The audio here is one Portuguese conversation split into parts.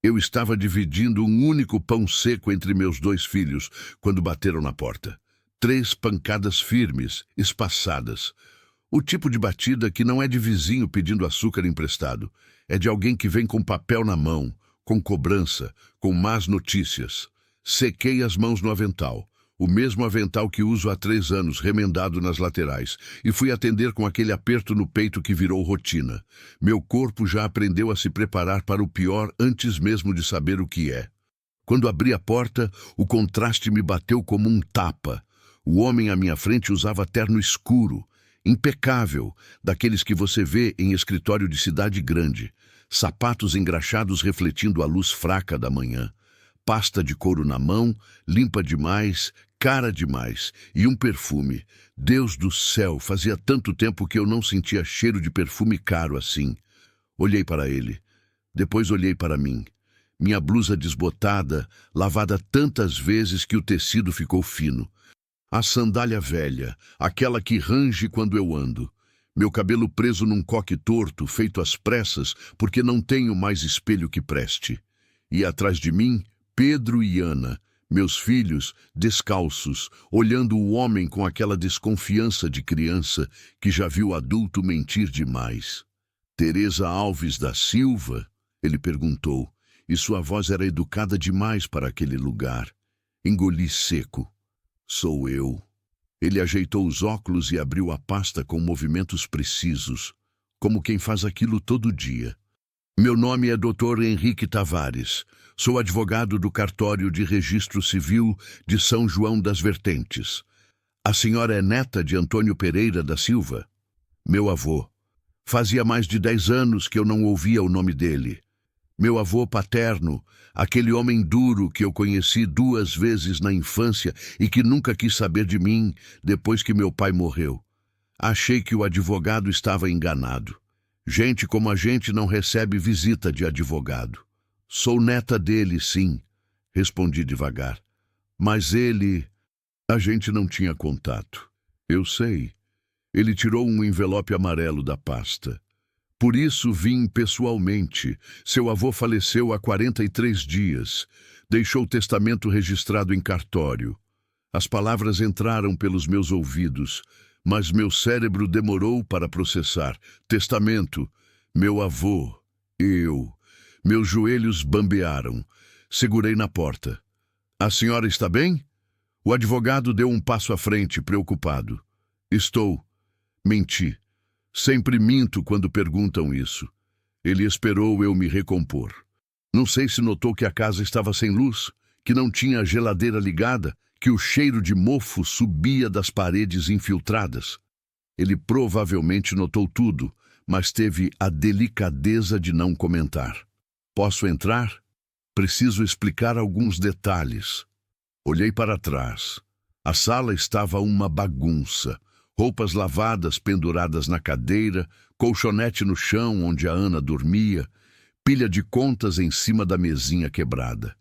Eu estava dividindo um único pão seco entre meus 2 filhos quando bateram na porta. 3 pancadas firmes, espaçadas. O tipo de batida que não é de vizinho pedindo açúcar emprestado. É de alguém que vem com papel na mão, com cobrança, com más notícias. Sequei as mãos no avental. O mesmo avental que uso há 3 anos, remendado nas laterais, e fui atender com aquele aperto no peito que virou rotina. Meu corpo já aprendeu a se preparar para o pior antes mesmo de saber o que é. Quando abri a porta, o contraste me bateu como um tapa. O homem à minha frente usava terno escuro, impecável, daqueles que você vê em escritório de cidade grande, sapatos engraxados refletindo a luz fraca da manhã. Pasta de couro na mão, limpa demais, cara demais, e um perfume. Deus do céu, fazia tanto tempo que eu não sentia cheiro de perfume caro assim. Olhei para ele, depois olhei para mim. Minha blusa desbotada, lavada tantas vezes que o tecido ficou fino. A sandália velha, aquela que range quando eu ando. Meu cabelo preso num coque torto, feito às pressas, porque não tenho mais espelho que preste. E atrás de mim, Pedro e Ana, meus filhos, descalços, olhando o homem com aquela desconfiança de criança que já viu adulto mentir demais. Teresa Alves da Silva? Ele perguntou, e sua voz era educada demais para aquele lugar. Engoli seco. Sou eu. Ele ajeitou os óculos e abriu a pasta com movimentos precisos, como quem faz aquilo todo dia. Meu nome é Dr. Henrique Tavares. Sou advogado do Cartório de Registro Civil de São João das Vertentes. A senhora é neta de Antônio Pereira da Silva? Meu avô. Fazia mais de 10 anos que eu não ouvia o nome dele. Meu avô paterno, aquele homem duro que eu conheci 2 vezes na infância e que nunca quis saber de mim depois que meu pai morreu. Achei que o advogado estava enganado. Gente como a gente não recebe visita de advogado. Sou neta dele, sim, respondi devagar. Mas ele... A gente não tinha contato. Eu sei. Ele tirou um envelope amarelo da pasta. Por isso vim pessoalmente. Seu avô faleceu há 43 dias. Deixou o testamento registrado em cartório. As palavras entraram pelos meus ouvidos, mas meu cérebro demorou para processar. Testamento, meu avô, eu. Meus joelhos bambearam. Segurei na porta. A senhora está bem? O advogado deu um passo à frente, preocupado. Estou. Menti. Sempre minto quando perguntam isso. Ele esperou eu me recompor. Não sei se notou que a casa estava sem luz, que não tinha a geladeira ligada, que o cheiro de mofo subia das paredes infiltradas. Ele provavelmente notou tudo, mas teve a delicadeza de não comentar. Posso entrar? Preciso explicar alguns detalhes. Olhei para trás. A sala estava uma bagunça. Roupas lavadas penduradas na cadeira, colchonete no chão onde a Ana dormia, pilha de contas em cima da mesinha quebrada.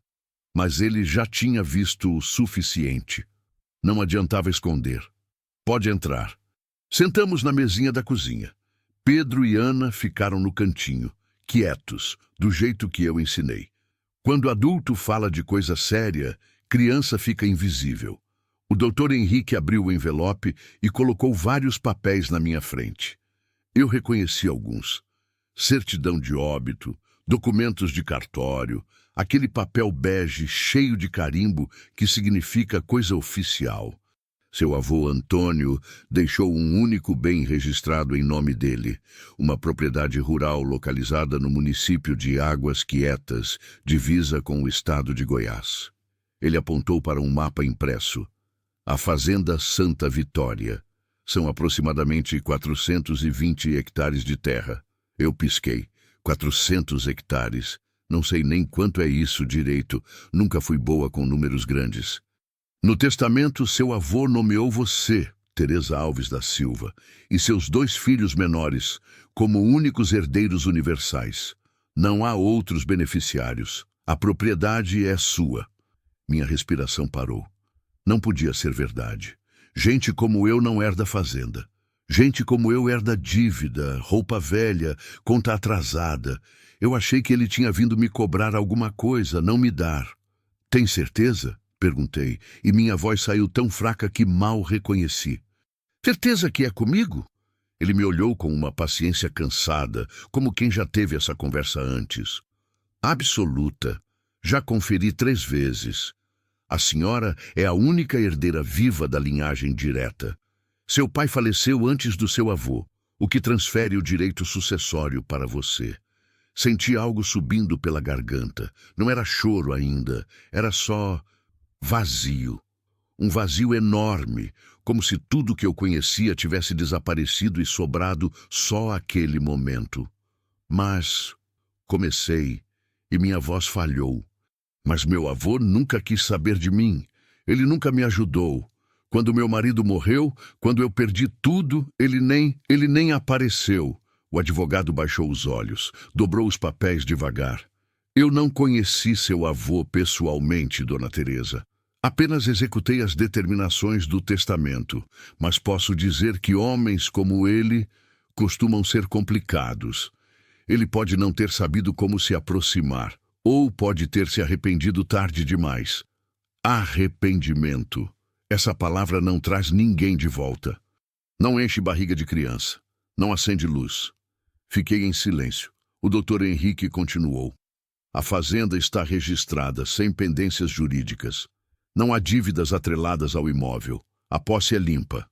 Mas ele já tinha visto o suficiente. Não adiantava esconder. Pode entrar. Sentamos na mesinha da cozinha. Pedro e Ana ficaram no cantinho, quietos, do jeito que eu ensinei. Quando adulto fala de coisa séria, criança fica invisível. O Dr. Henrique abriu o envelope e colocou vários papéis na minha frente. Eu reconheci alguns. Certidão de óbito, documentos de cartório, aquele papel bege cheio de carimbo que significa coisa oficial. Seu avô Antônio deixou um único bem registrado em nome dele, uma propriedade rural localizada no município de Águas Quietas, divisa com o estado de Goiás. Ele apontou para um mapa impresso. A Fazenda Santa Vitória. São aproximadamente 420 hectares de terra. Eu pisquei. 400 hectares. Não sei nem quanto é isso direito. Nunca fui boa com números grandes. No testamento, seu avô nomeou você, Teresa Alves da Silva, e seus 2 filhos menores, como únicos herdeiros universais. Não há outros beneficiários. A propriedade é sua. Minha respiração parou. Não podia ser verdade. Gente como eu não herda fazenda. Gente como eu herda dívida, roupa velha, conta atrasada. Eu achei que ele tinha vindo me cobrar alguma coisa, não me dar. Tem certeza? Perguntei, e minha voz saiu tão fraca que mal reconheci. Certeza que é comigo? Ele me olhou com uma paciência cansada, como quem já teve essa conversa antes. Absoluta. Já conferi 3 vezes. A senhora é a única herdeira viva da linhagem direta. Seu pai faleceu antes do seu avô, o que transfere o direito sucessório para você. Senti algo subindo pela garganta. Não era choro ainda, era só vazio. Um vazio enorme, como se tudo que eu conhecia tivesse desaparecido e sobrado só aquele momento. Mas comecei e minha voz falhou. Mas meu avô nunca quis saber de mim. Ele nunca me ajudou. Quando meu marido morreu, quando eu perdi tudo, ele nem apareceu. O advogado baixou os olhos, dobrou os papéis devagar. Eu não conheci seu avô pessoalmente, Dona Teresa. Apenas executei as determinações do testamento, mas posso dizer que homens como ele costumam ser complicados. Ele pode não ter sabido como se aproximar, ou pode ter se arrependido tarde demais. Arrependimento. Essa palavra não traz ninguém de volta. Não enche barriga de criança. Não acende luz. Fiquei em silêncio. O Dr. Henrique continuou. A fazenda está registrada, sem pendências jurídicas. Não há dívidas atreladas ao imóvel. A posse é limpa.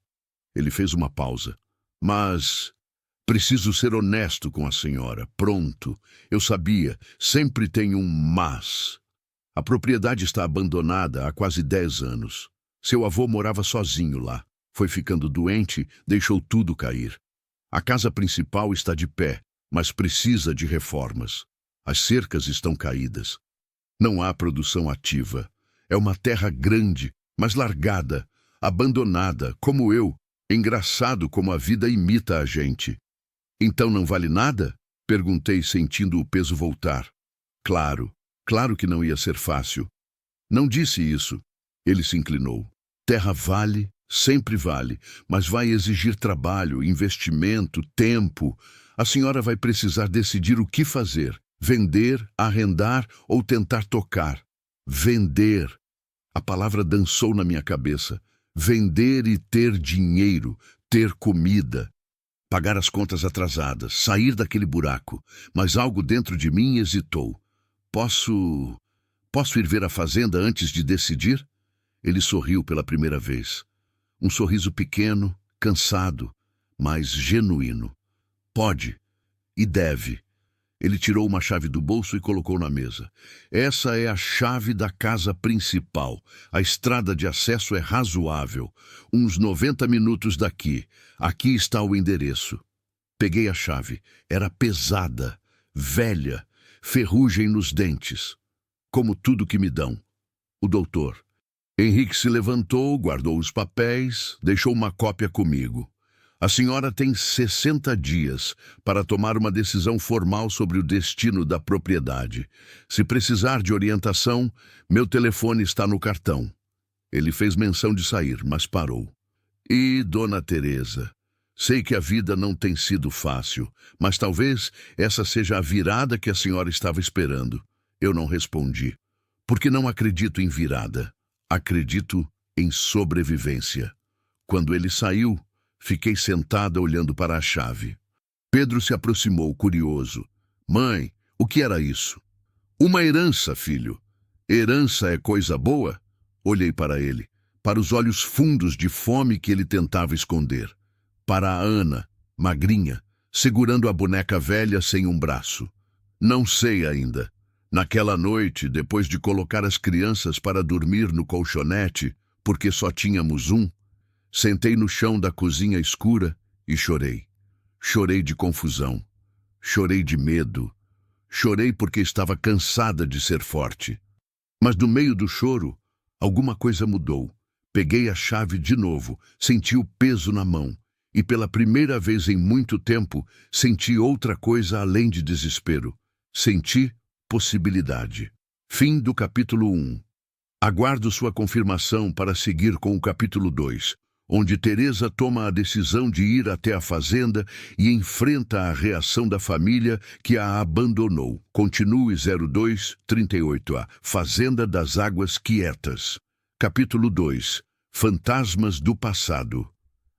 Ele fez uma pausa. Mas preciso ser honesto com a senhora. Pronto. Eu sabia. Sempre tem um mas. A propriedade está abandonada há quase 10 anos. Seu avô morava sozinho lá. Foi ficando doente, deixou tudo cair. A casa principal está de pé, mas precisa de reformas. As cercas estão caídas. Não há produção ativa. É uma terra grande, mas largada, abandonada, como eu. Engraçado como a vida imita a gente. Então não vale nada? Perguntei, sentindo o peso voltar. Claro que não ia ser fácil. Não disse isso. Ele se inclinou. Terra vale, sempre vale, mas vai exigir trabalho, investimento, tempo. A senhora vai precisar decidir o que fazer. Vender, arrendar ou tentar tocar. Vender. A palavra dançou na minha cabeça. Vender e ter dinheiro, ter comida. Pagar as contas atrasadas, sair daquele buraco. Mas algo dentro de mim hesitou. Posso ir ver a fazenda antes de decidir? Ele sorriu pela primeira vez. Um sorriso pequeno, cansado, mas genuíno. Pode e deve. Ele tirou uma chave do bolso e colocou na mesa. Essa é a chave da casa principal. A estrada de acesso é razoável. Uns 90 minutos daqui. Aqui está o endereço. Peguei a chave. Era pesada, velha, ferrugem nos dentes. Como tudo que me dão. O doutor. Henrique se levantou, guardou os papéis, deixou uma cópia comigo. A senhora tem 60 dias para tomar uma decisão formal sobre o destino da propriedade. Se precisar de orientação, meu telefone está no cartão. Ele fez menção de sair, mas parou. E, Dona Teresa, sei que a vida não tem sido fácil, mas talvez essa seja a virada que a senhora estava esperando. Eu não respondi, porque não acredito em virada. Acredito em sobrevivência. Quando ele saiu, fiquei sentada olhando para a chave. Pedro se aproximou, curioso. Mãe, o que era isso? Uma herança, filho. Herança é coisa boa? Olhei para ele, para os olhos fundos de fome que ele tentava esconder. Para a Ana, magrinha, segurando a boneca velha sem um braço. Não sei ainda. Naquela noite, depois de colocar as crianças para dormir no colchonete, porque só tínhamos um, sentei no chão da cozinha escura e chorei. Chorei de confusão. Chorei de medo. Chorei porque estava cansada de ser forte. Mas no meio do choro, alguma coisa mudou. Peguei a chave de novo, senti o peso na mão. E pela primeira vez em muito tempo, senti outra coisa além de desespero. Senti possibilidade. Fim do capítulo 1. Aguardo sua confirmação para seguir com o capítulo 2. onde Teresa toma a decisão de ir até a fazenda e enfrenta a reação da família que a abandonou. Continue 0238A, Fazenda das Águas Quietas. Capítulo 2. Fantasmas do passado.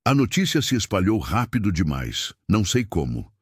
A notícia se espalhou rápido demais, não sei como.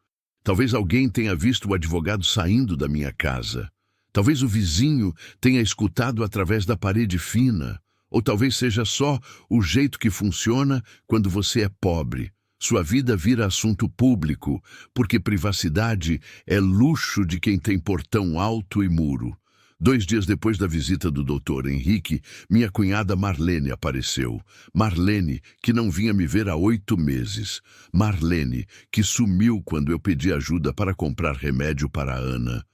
Talvez alguém tenha visto o advogado saindo da minha casa. Talvez o vizinho tenha escutado através da parede fina. Ou talvez seja só o jeito que funciona quando você é pobre. Sua vida vira assunto público, porque privacidade é luxo de quem tem portão alto e muro. 2 dias depois da visita do Dr. Henrique, minha cunhada Marlene apareceu. Marlene, que não vinha me ver há 8 meses. Marlene, que sumiu quando eu pedi ajuda para comprar remédio para a Ana.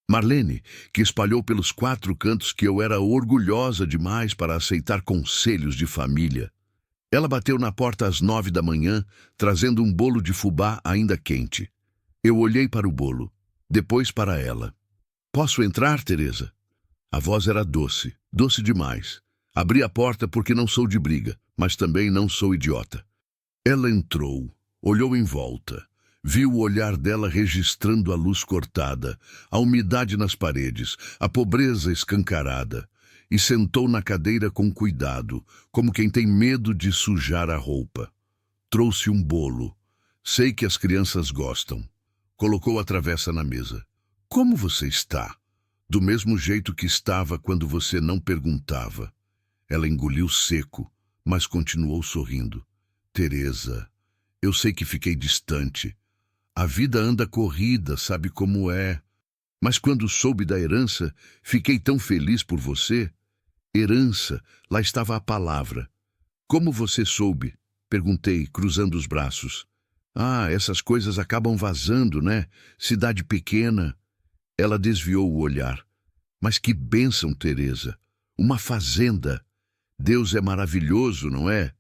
Marlene, que espalhou pelos 4 cantos que eu era orgulhosa demais para aceitar conselhos de família. Ela bateu na porta às 9 da manhã, trazendo um bolo de fubá ainda quente. Eu olhei para o bolo, depois para ela. "Posso entrar, Teresa?" A voz era doce, doce demais. Abri a porta porque não sou de briga, mas também não sou idiota. Ela entrou, olhou em volta. Viu o olhar dela registrando a luz cortada, a umidade nas paredes, a pobreza escancarada, e sentou na cadeira com cuidado, como quem tem medo de sujar a roupa. Trouxe um bolo. Sei que as crianças gostam. Colocou a travessa na mesa. "Como você está?" "Do mesmo jeito que estava quando você não perguntava." Ela engoliu seco, mas continuou sorrindo. "Teresa, eu sei que fiquei distante. A vida anda corrida, sabe como é. Mas quando soube da herança, fiquei tão feliz por você." Herança, lá estava a palavra. "Como você soube?" perguntei, cruzando os braços. "Ah, essas coisas acabam vazando, né? Cidade pequena." Ela desviou o olhar. "Mas que bênção, Teresa. Uma fazenda. Deus é maravilhoso, não é?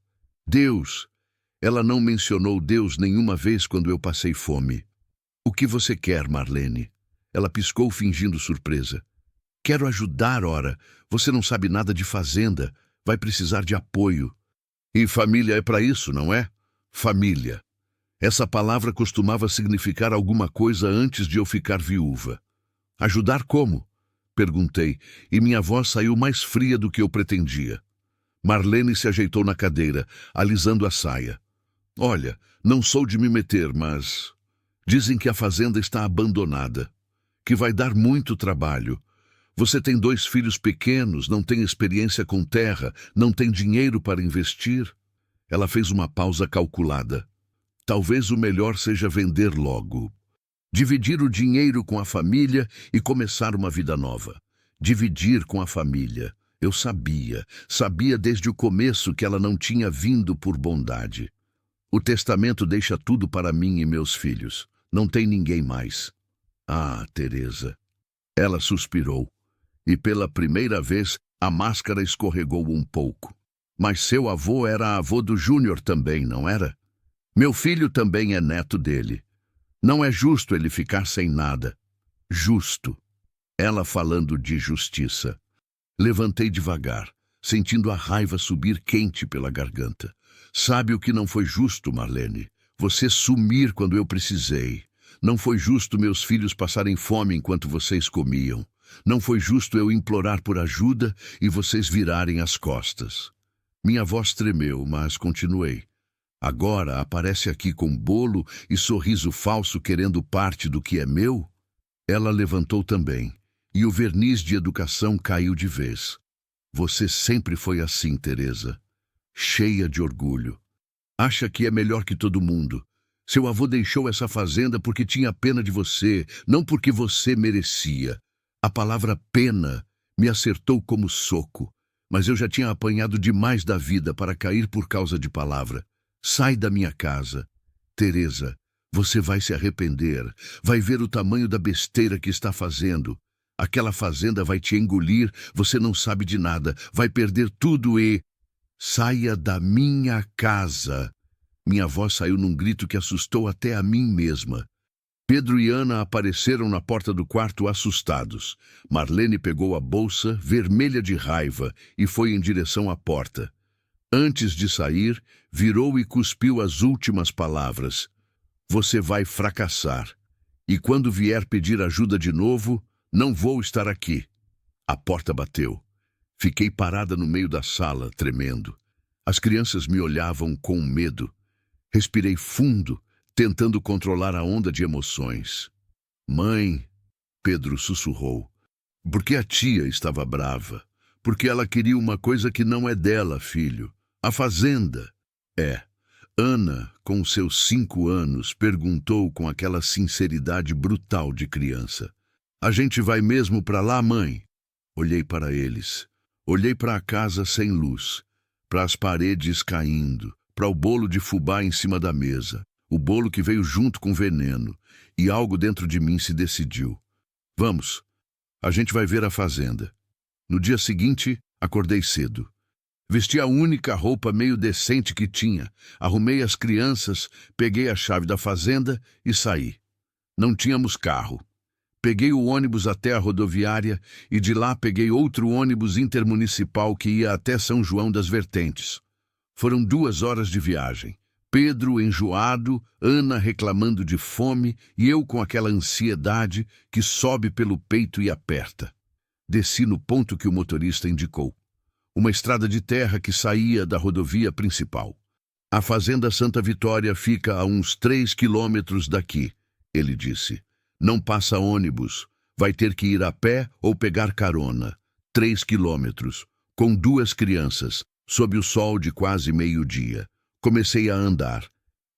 Deus." Ela não mencionou Deus nenhuma vez quando eu passei fome. "O que você quer, Marlene?" Ela piscou fingindo surpresa. "Quero ajudar, ora. Você não sabe nada de fazenda. Vai precisar de apoio." "E família é para isso, não é? Família." Essa palavra costumava significar alguma coisa antes de eu ficar viúva. "Ajudar como?" perguntei, e minha voz saiu mais fria do que eu pretendia. Marlene se ajeitou na cadeira, alisando a saia. "Olha, não sou de me meter, mas dizem que a fazenda está abandonada, que vai dar muito trabalho. Você tem 2 filhos pequenos, não tem experiência com terra, não tem dinheiro para investir." Ela fez uma pausa calculada. "Talvez o melhor seja vender logo. Dividir o dinheiro com a família e começar uma vida nova. Dividir com a família." Eu sabia desde o começo que ela não tinha vindo por bondade. "O testamento deixa tudo para mim e meus filhos. Não tem ninguém mais." "Ah, Teresa." Ela suspirou, e pela primeira vez a máscara escorregou um pouco. "Mas seu avô era avô do Júnior também, não era? Meu filho também é neto dele. Não é justo ele ficar sem nada." "Justo." Ela falando de justiça. Levantei devagar, sentindo a raiva subir quente pela garganta. "Sabe o que não foi justo, Marlene? Você sumir quando eu precisei. Não foi justo meus filhos passarem fome enquanto vocês comiam. Não foi justo eu implorar por ajuda e vocês virarem as costas." Minha voz tremeu, mas continuei. "Agora aparece aqui com bolo e sorriso falso querendo parte do que é meu?" Ela levantou também, e o verniz de educação caiu de vez. "Você sempre foi assim, Teresa. Cheia de orgulho. Acha que é melhor que todo mundo. Seu avô deixou essa fazenda porque tinha pena de você, não porque você merecia." A palavra pena me acertou como soco, mas eu já tinha apanhado demais da vida para cair por causa de palavra. "Sai da minha casa. Teresa, você vai se arrepender. Vai ver o tamanho da besteira que está fazendo. Aquela fazenda vai te engolir, você não sabe de nada, vai perder tudo e... Saia da minha casa." Minha voz saiu num grito que assustou até a mim mesma. Pedro e Ana apareceram na porta do quarto assustados. Marlene pegou a bolsa, vermelha de raiva, e foi em direção à porta. Antes de sair, virou e cuspiu as últimas palavras. Você vai fracassar. E quando vier pedir ajuda de novo, não vou estar aqui. A porta bateu. Fiquei parada no meio da sala, tremendo. As crianças me olhavam com medo. Respirei fundo, tentando controlar a onda de emoções. Mãe, Pedro sussurrou. Porque a tia estava brava. Porque ela queria uma coisa que não é dela, filho. A fazenda. Ana, com seus 5 anos, perguntou com aquela sinceridade brutal de criança. A gente vai mesmo para lá, mãe? Olhei para eles. Olhei para a casa sem luz, para as paredes caindo, para o bolo de fubá em cima da mesa, o bolo que veio junto com veneno, e algo dentro de mim se decidiu. Vamos, a gente vai ver a fazenda. No dia seguinte, acordei cedo. Vesti a única roupa meio decente que tinha, arrumei as crianças, peguei a chave da fazenda e saí. Não tínhamos carro. Peguei o ônibus até a rodoviária e de lá peguei outro ônibus intermunicipal que ia até São João das Vertentes. Foram 2 horas de viagem. Pedro enjoado, Ana reclamando de fome e eu com aquela ansiedade que sobe pelo peito e aperta. Desci no ponto que o motorista indicou. Uma estrada de terra que saía da rodovia principal. A Fazenda Santa Vitória fica a uns 3 quilômetros daqui, ele disse. Não passa ônibus, vai ter que ir a pé ou pegar carona. 3 quilômetros, com 2 crianças, sob o sol de quase meio-dia. Comecei a andar.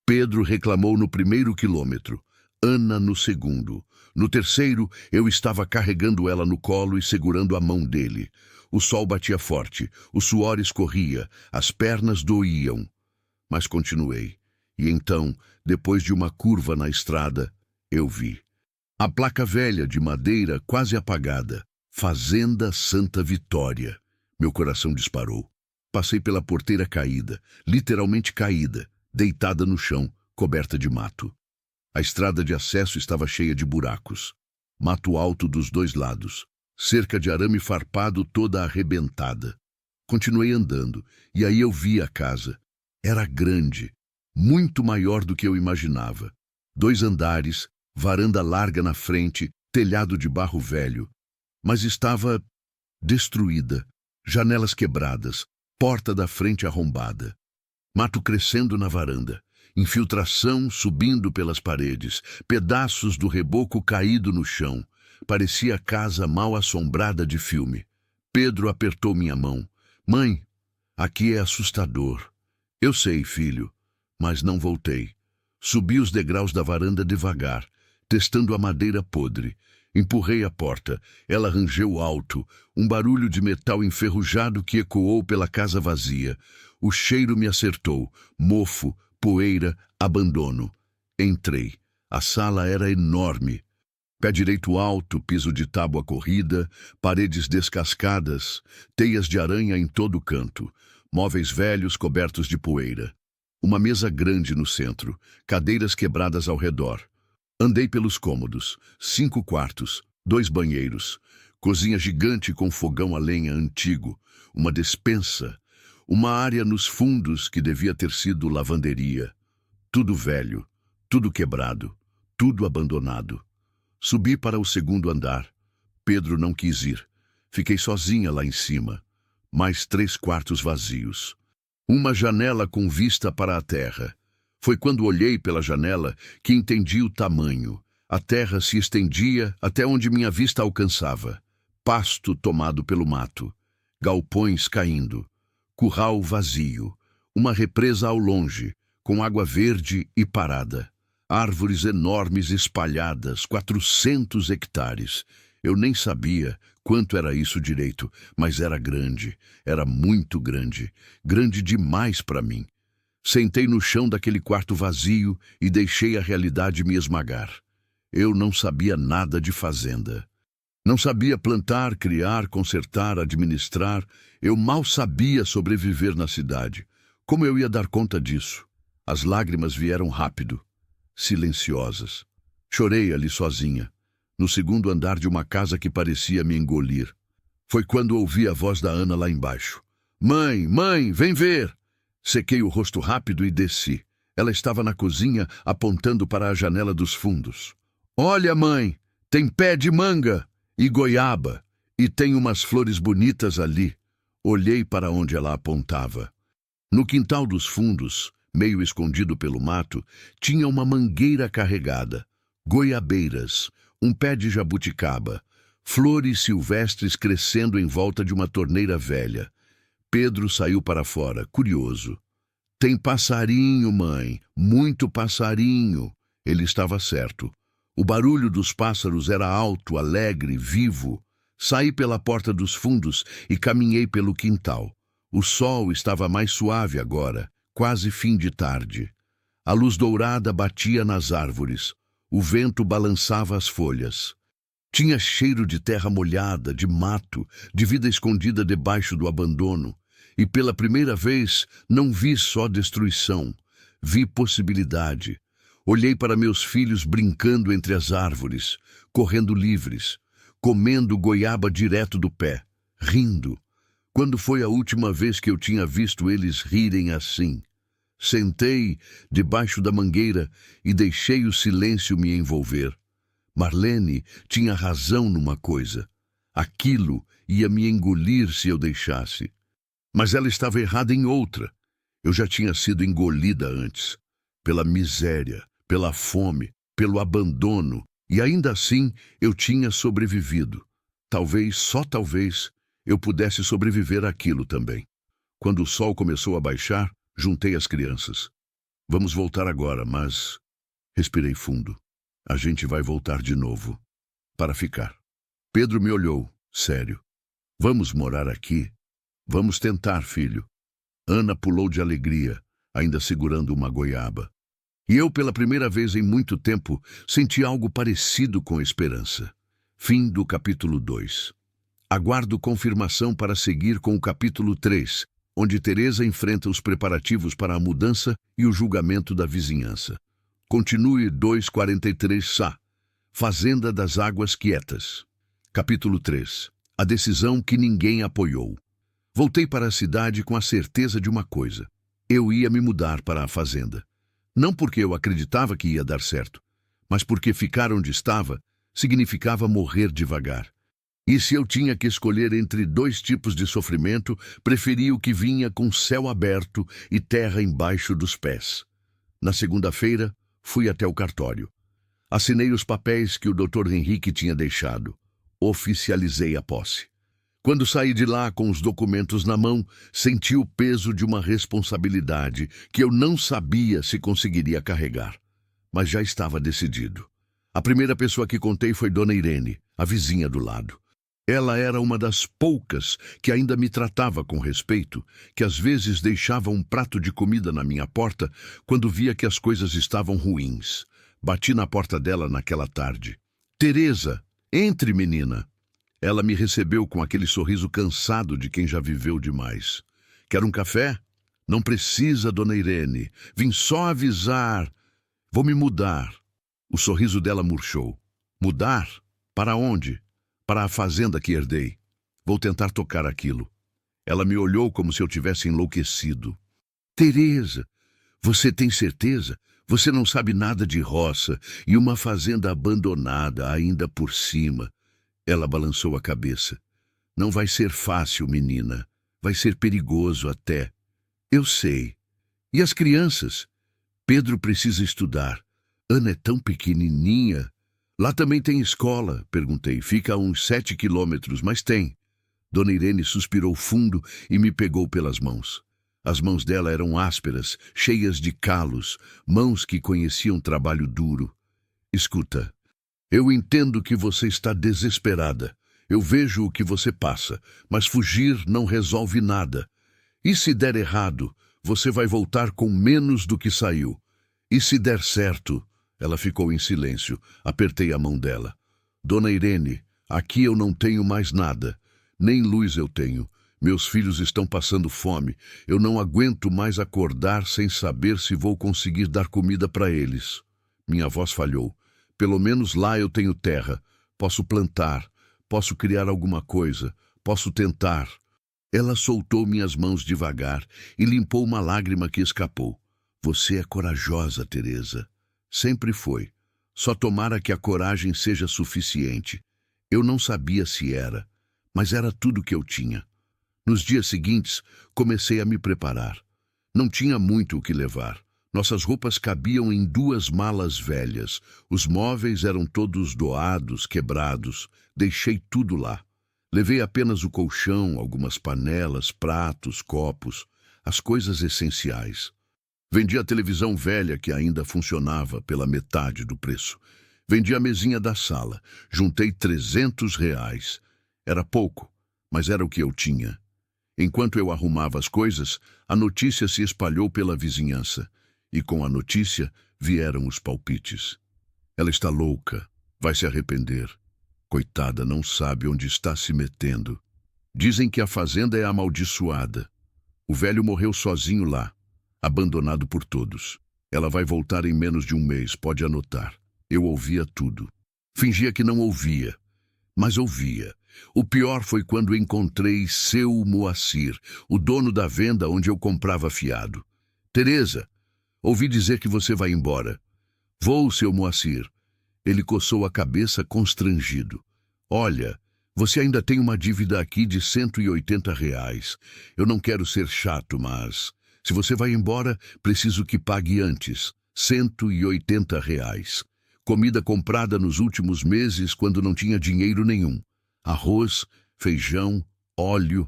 Pedro reclamou no 1º quilômetro, Ana no 2º. No 3º, eu estava carregando ela no colo e segurando a mão dele. O sol batia forte, o suor escorria, as pernas doíam. Mas continuei. E então, depois de uma curva na estrada, eu vi. A placa velha de madeira quase apagada. Fazenda Santa Vitória. Meu coração disparou. Passei pela porteira caída, literalmente caída, deitada no chão, coberta de mato. A estrada de acesso estava cheia de buracos. Mato alto dos 2 lados. Cerca de arame farpado toda arrebentada. Continuei andando, e aí eu vi a casa. Era grande, muito maior do que eu imaginava. 2 andares, varanda larga na frente, telhado de barro velho. Mas estava destruída, janelas quebradas, porta da frente arrombada. Mato crescendo na varanda, infiltração subindo pelas paredes, pedaços do reboco caído no chão. Parecia casa mal assombrada de filme. Pedro apertou minha mão. Mãe, aqui é assustador. Eu sei, filho, mas não voltei. Subi os degraus da varanda devagar, testando a madeira podre. Empurrei a porta. Ela rangeu alto, um barulho de metal enferrujado que ecoou pela casa vazia. O cheiro me acertou. Mofo, poeira, abandono. Entrei. A sala era enorme. Pé direito alto, piso de tábua corrida, paredes descascadas, teias de aranha em todo canto, móveis velhos cobertos de poeira. Uma mesa grande no centro, cadeiras quebradas ao redor. Andei pelos cômodos, 5 quartos, 2 banheiros, cozinha gigante com fogão a lenha antigo, uma despensa, uma área nos fundos que devia ter sido lavanderia. Tudo velho, tudo quebrado, tudo abandonado. Subi para o 2º andar. Pedro não quis ir. Fiquei sozinha lá em cima. Mais 3 quartos vazios. Uma janela com vista para a terra. Foi quando olhei pela janela que entendi o tamanho. A terra se estendia até onde minha vista alcançava. Pasto tomado pelo mato. Galpões caindo. Curral vazio. Uma represa ao longe, com água verde e parada. Árvores enormes espalhadas, 400 hectares. Eu nem sabia quanto era isso direito, mas era grande, era muito grande, grande demais para mim. Sentei no chão daquele quarto vazio e deixei a realidade me esmagar. Eu não sabia nada de fazenda. Não sabia plantar, criar, consertar, administrar. Eu mal sabia sobreviver na cidade. Como eu ia dar conta disso? As lágrimas vieram rápido. Silenciosas. Chorei ali sozinha, no 2º andar de uma casa que parecia me engolir. Foi quando ouvi a voz da Ana lá embaixo. Mãe, mãe, vem ver! Sequei o rosto rápido e desci. Ela estava na cozinha, apontando para a janela dos fundos. Olha, mãe, tem pé de manga e goiaba, e tem umas flores bonitas ali. Olhei para onde ela apontava. No quintal dos fundos, meio escondido pelo mato, tinha uma mangueira carregada, goiabeiras, um pé de jabuticaba, flores silvestres crescendo em volta de uma torneira velha. Pedro saiu para fora, curioso. Tem passarinho, mãe, muito passarinho. Ele estava certo. O barulho dos pássaros era alto, alegre, vivo. Saí pela porta dos fundos e caminhei pelo quintal. O sol estava mais suave agora, quase fim de tarde. A luz dourada batia nas árvores. O vento balançava as folhas. Tinha cheiro de terra molhada, de mato, de vida escondida debaixo do abandono. E pela primeira vez não vi só destruição, vi possibilidade. Olhei para meus filhos brincando entre as árvores, correndo livres, comendo goiaba direto do pé, rindo. Quando foi a última vez que eu tinha visto eles rirem assim? Sentei debaixo da mangueira e deixei o silêncio me envolver. Marlene tinha razão numa coisa. Aquilo ia me engolir se eu deixasse. Mas ela estava errada em outra. Eu já tinha sido engolida antes. Pela miséria, pela fome, pelo abandono. E ainda assim eu tinha sobrevivido. Talvez, só talvez, eu pudesse sobreviver àquilo também. Quando o sol começou a baixar, juntei as crianças. Vamos voltar agora, mas... Respirei fundo. A gente vai voltar de novo. Para ficar. Pedro me olhou, sério. Vamos morar aqui? Vamos tentar, filho. Ana pulou de alegria, ainda segurando uma goiaba. E eu, pela primeira vez em muito tempo, senti algo parecido com esperança. Fim do capítulo 2. Aguardo confirmação para seguir com o capítulo 3, onde Teresa enfrenta os preparativos para a mudança e o julgamento da vizinhança. Continue 2:43 Fazenda das Águas Quietas. Capítulo 3. A decisão que ninguém apoiou. Voltei para a cidade com a certeza de uma coisa. Eu ia me mudar para a fazenda. Não porque eu acreditava que ia dar certo, mas porque ficar onde estava significava morrer devagar. E se eu tinha que escolher entre dois tipos de sofrimento, preferi o que vinha com céu aberto e terra embaixo dos pés. Na segunda-feira, fui até o cartório. Assinei os papéis que o Dr. Henrique tinha deixado. Oficializei a posse. Quando saí de lá com os documentos na mão, senti o peso de uma responsabilidade que eu não sabia se conseguiria carregar. Mas já estava decidido. A primeira pessoa que contei foi Dona Irene, a vizinha do lado. Ela era uma das poucas que ainda me tratava com respeito, que às vezes deixava um prato de comida na minha porta quando via que as coisas estavam ruins. Bati na porta dela naquela tarde. Teresa, entre, menina. Ela me recebeu com aquele sorriso cansado de quem já viveu demais. Quer um café? Não precisa, Dona Irene. Vim só avisar. Vou me mudar. O sorriso dela murchou. Mudar? Para onde? Para a fazenda que herdei. Vou tentar tocar aquilo. Ela me olhou como se eu tivesse enlouquecido. Teresa, você tem certeza? Você não sabe nada de roça e uma fazenda abandonada ainda por cima. Ela balançou a cabeça. Não vai ser fácil, menina. Vai ser perigoso até. Eu sei. E as crianças? Pedro precisa estudar. Ana é tão pequenininha. Lá também tem escola, perguntei. Fica a uns 7 quilômetros, mas tem. Dona Irene suspirou fundo e me pegou pelas mãos. As mãos dela eram ásperas, cheias de calos, mãos que conheciam trabalho duro. Escuta. Eu entendo que você está desesperada. Eu vejo o que você passa, mas fugir não resolve nada. E se der errado, você vai voltar com menos do que saiu. E se der certo... Ela ficou em silêncio. Apertei a mão dela. Dona Irene, aqui eu não tenho mais nada. Nem luz eu tenho. Meus filhos estão passando fome. Eu não aguento mais acordar sem saber se vou conseguir dar comida para eles. Minha voz falhou. Pelo menos lá eu tenho terra. Posso plantar. Posso criar alguma coisa. Posso tentar. Ela soltou minhas mãos devagar e limpou uma lágrima que escapou. Você é corajosa, Teresa. Sempre foi. Só tomara que a coragem seja suficiente. Eu não sabia se era, mas era tudo que eu tinha. Nos dias seguintes, comecei a me preparar. Não tinha muito o que levar. Nossas roupas cabiam em 2 malas velhas. Os móveis eram todos doados, quebrados. Deixei tudo lá. Levei apenas o colchão, algumas panelas, pratos, copos, as coisas essenciais. Vendi a televisão velha que ainda funcionava pela metade do preço. Vendi a mesinha da sala. Juntei R$ 300. Era pouco, mas era o que eu tinha. Enquanto eu arrumava as coisas, a notícia se espalhou pela vizinhança. E com a notícia vieram os palpites. Ela está louca, vai se arrepender. Coitada, não sabe onde está se metendo. Dizem que a fazenda é amaldiçoada. O velho morreu sozinho lá, abandonado por todos. Ela vai voltar em menos de 1 mês, pode anotar. Eu ouvia tudo. Fingia que não ouvia, mas ouvia. O pior foi quando encontrei seu Moacir, o dono da venda onde eu comprava fiado. Teresa, ouvi dizer que você vai embora. Vou, seu Moacir. Ele coçou a cabeça constrangido. Olha, você ainda tem uma dívida aqui de R$ 180. Eu não quero ser chato, mas se você vai embora, preciso que pague antes. R$ 180. Comida comprada nos últimos meses quando não tinha dinheiro nenhum. Arroz, feijão, óleo.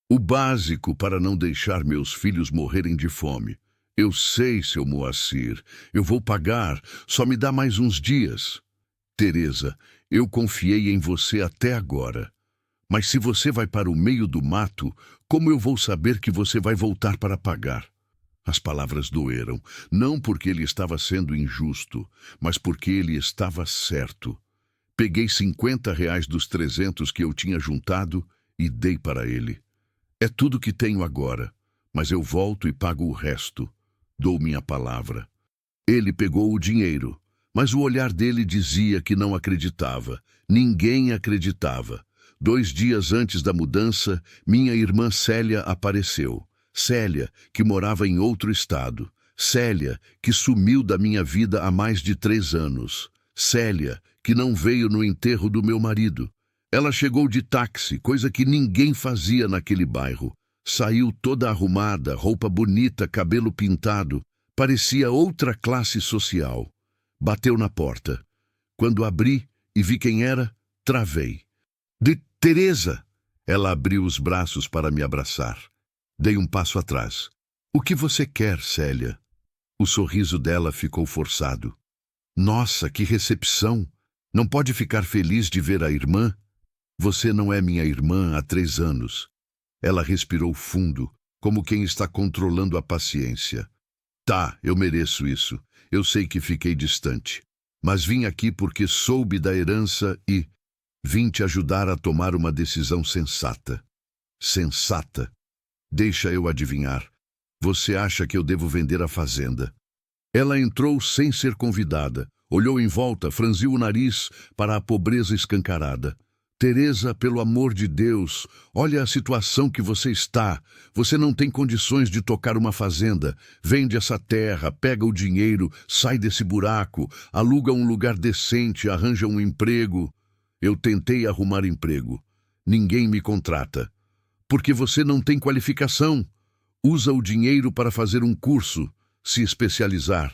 O básico para não deixar meus filhos morrerem de fome. Eu sei, seu Moacir, eu vou pagar, só me dá mais uns dias. Teresa, eu confiei em você até agora. Mas se você vai para o meio do mato, como eu vou saber que você vai voltar para pagar? As palavras doeram, não porque ele estava sendo injusto, mas porque ele estava certo. Peguei R$ 50 dos 300 que eu tinha juntado e dei para ele. É tudo que tenho agora, mas eu volto e pago o resto. Dou minha palavra. Ele pegou o dinheiro, mas o olhar dele dizia que não acreditava. Ninguém acreditava. 2 dias antes da mudança, minha irmã Célia apareceu. Célia, que morava em outro estado. Célia, que sumiu da minha vida há mais de 3 anos. Célia, que não veio no enterro do meu marido. Ela chegou de táxi, coisa que ninguém fazia naquele bairro. Saiu toda arrumada, roupa bonita, cabelo pintado. Parecia outra classe social. Bateu na porta. Quando abri e vi quem era, travei. De Teresa! Ela abriu os braços para me abraçar. Dei um passo atrás. O que você quer, Célia? O sorriso dela ficou forçado. Nossa, que recepção! Não pode ficar feliz de ver a irmã? Você não é minha irmã há 3 anos. Ela respirou fundo, como quem está controlando a paciência. Tá, eu mereço isso. Eu sei que fiquei distante. Mas vim aqui porque soube da herança e vim te ajudar a tomar uma decisão sensata. Sensata? Deixa eu adivinhar. Você acha que eu devo vender a fazenda? Ela entrou sem ser convidada. Olhou em volta, franziu o nariz para a pobreza escancarada. Teresa, pelo amor de Deus, olha a situação que você está. Você não tem condições de tocar uma fazenda. Vende essa terra, pega o dinheiro, sai desse buraco, aluga um lugar decente, arranja um emprego. Eu tentei arrumar emprego. Ninguém me contrata. Porque você não tem qualificação. Usa o dinheiro para fazer um curso, se especializar.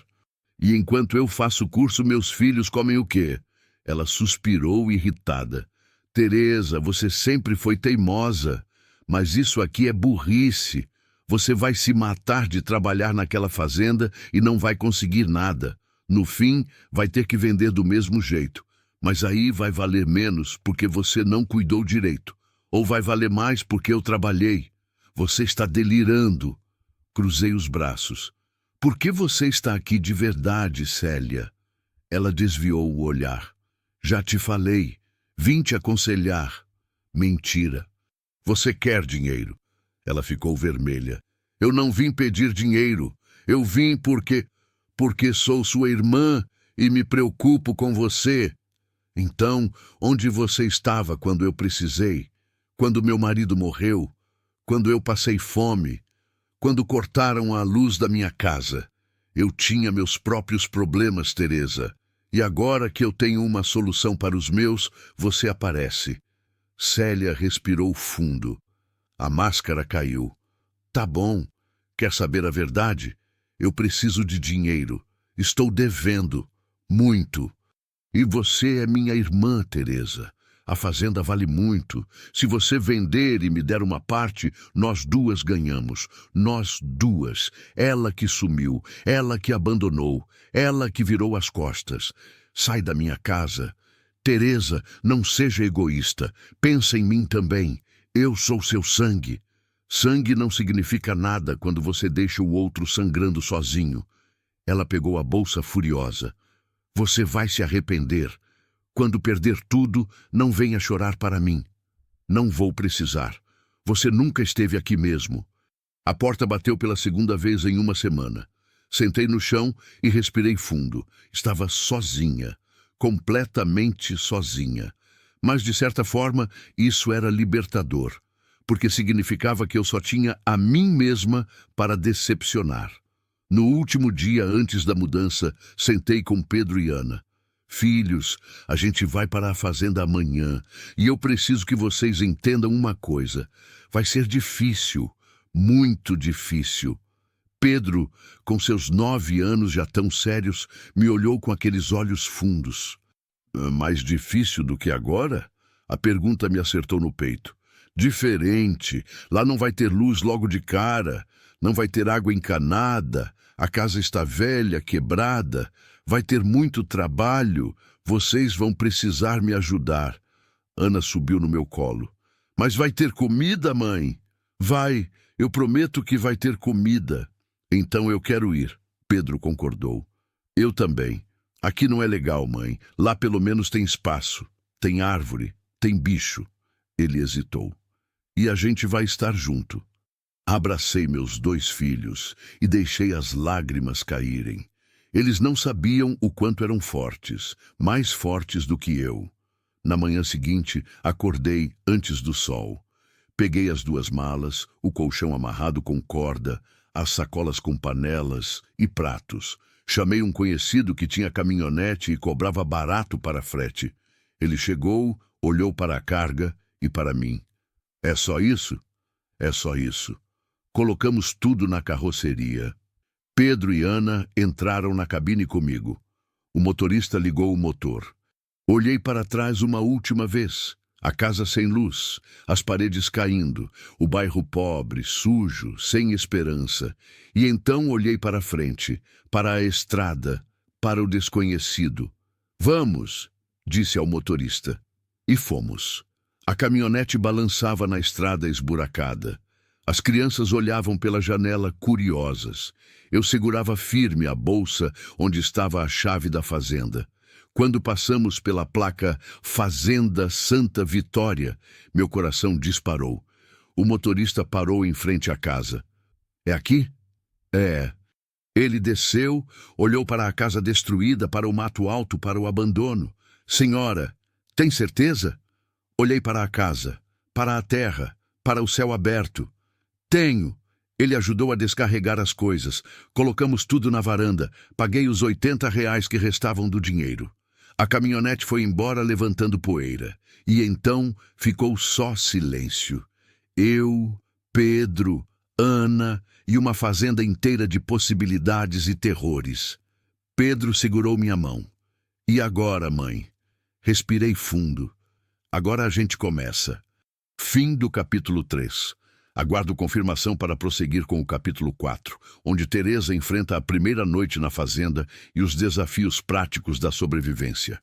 E enquanto eu faço o curso, meus filhos comem o quê? Ela suspirou irritada. Teresa, você sempre foi teimosa, mas isso aqui é burrice. Você vai se matar de trabalhar naquela fazenda e não vai conseguir nada. No fim, vai ter que vender do mesmo jeito. Mas aí vai valer menos porque você não cuidou direito. Ou vai valer mais porque eu trabalhei. Você está delirando. Cruzei os braços. Por que você está aqui de verdade, Célia? Ela desviou o olhar. Já te falei. Vim te aconselhar. Mentira. Você quer dinheiro. Ela ficou vermelha. Eu não vim pedir dinheiro. Eu vim porque sou sua irmã e me preocupo com você. Então, onde você estava quando eu precisei? Quando meu marido morreu? quando eu passei fome, quando cortaram a luz da minha casa. Eu tinha meus próprios problemas, Teresa. E agora que eu tenho uma solução para os meus, você aparece. Célia respirou fundo. A máscara caiu. Tá bom. Quer saber a verdade? Eu preciso de dinheiro. Estou devendo. Muito. E você é minha irmã, Teresa. A fazenda vale muito. Se você vender e me der uma parte, nós duas ganhamos. Nós duas. Ela que sumiu, ela que abandonou, ela que virou as costas. Sai da minha casa. Teresa, não seja egoísta. Pensa em mim também. Eu sou seu sangue. Sangue não significa nada quando você deixa o outro sangrando sozinho. Ela pegou a bolsa furiosa. Você vai se arrepender. Quando perder tudo, não venha chorar para mim. Não vou precisar. Você nunca esteve aqui mesmo. A porta bateu pela segunda vez em uma semana. Sentei no chão e respirei fundo. Estava sozinha. Completamente sozinha. Mas, de certa forma, isso era libertador, porque significava que eu só tinha a mim mesma para decepcionar. No último dia antes da mudança, sentei com Pedro e Ana. Filhos, a gente vai para a fazenda amanhã e eu preciso que vocês entendam uma coisa. Vai ser difícil, muito difícil. Pedro, com seus 9 anos já tão sérios, me olhou com aqueles olhos fundos. Mais difícil do que agora? A pergunta me acertou no peito. Diferente. Lá não vai ter luz logo de cara. Não vai ter água encanada. A casa está velha, quebrada. Vai ter muito trabalho. Vocês vão precisar me ajudar. Ana subiu no meu colo. Mas vai ter comida, mãe? Vai. Eu prometo que vai ter comida. Então eu quero ir. Pedro concordou. Eu também. Aqui não é legal, mãe. Lá pelo menos tem espaço. Tem árvore. Tem bicho. Ele hesitou. E a gente vai estar junto. Abracei meus 2 filhos e deixei as lágrimas caírem. Eles não sabiam o quanto eram fortes, mais fortes do que eu. Na manhã seguinte, acordei antes do sol. Peguei as 2 malas, o colchão amarrado com corda, as sacolas com panelas e pratos. Chamei um conhecido que tinha caminhonete e cobrava barato para frete. Ele chegou, olhou para a carga e para mim. É só isso? É só isso. Colocamos tudo na carroceria. Pedro e Ana entraram na cabine comigo. O motorista ligou o motor. Olhei para trás uma última vez. A casa sem luz, as paredes caindo, o bairro pobre, sujo, sem esperança. E então olhei para frente, para a estrada, para o desconhecido. Vamos, disse ao motorista. E fomos. A caminhonete balançava na estrada esburacada. As crianças olhavam pela janela curiosas. Eu segurava firme a bolsa onde estava a chave da fazenda. Quando passamos pela placa Fazenda Santa Vitória, meu coração disparou. O motorista parou em frente à casa. É aqui? É. Ele desceu, olhou para a casa destruída, para o mato alto, para o abandono. Senhora, tem certeza? Olhei para a casa, para a terra, para o céu aberto. Tenho. Ele ajudou a descarregar as coisas. Colocamos tudo na varanda. Paguei os R$ 80 que restavam do dinheiro. A caminhonete foi embora levantando poeira. E então ficou só silêncio. Eu, Pedro, Ana e uma fazenda inteira de possibilidades e terrores. Pedro segurou minha mão. E agora, mãe? Respirei fundo. Agora a gente começa. Fim do capítulo 3. Aguardo confirmação para prosseguir com o capítulo 4, onde Teresa enfrenta a primeira noite na fazenda e os desafios práticos da sobrevivência.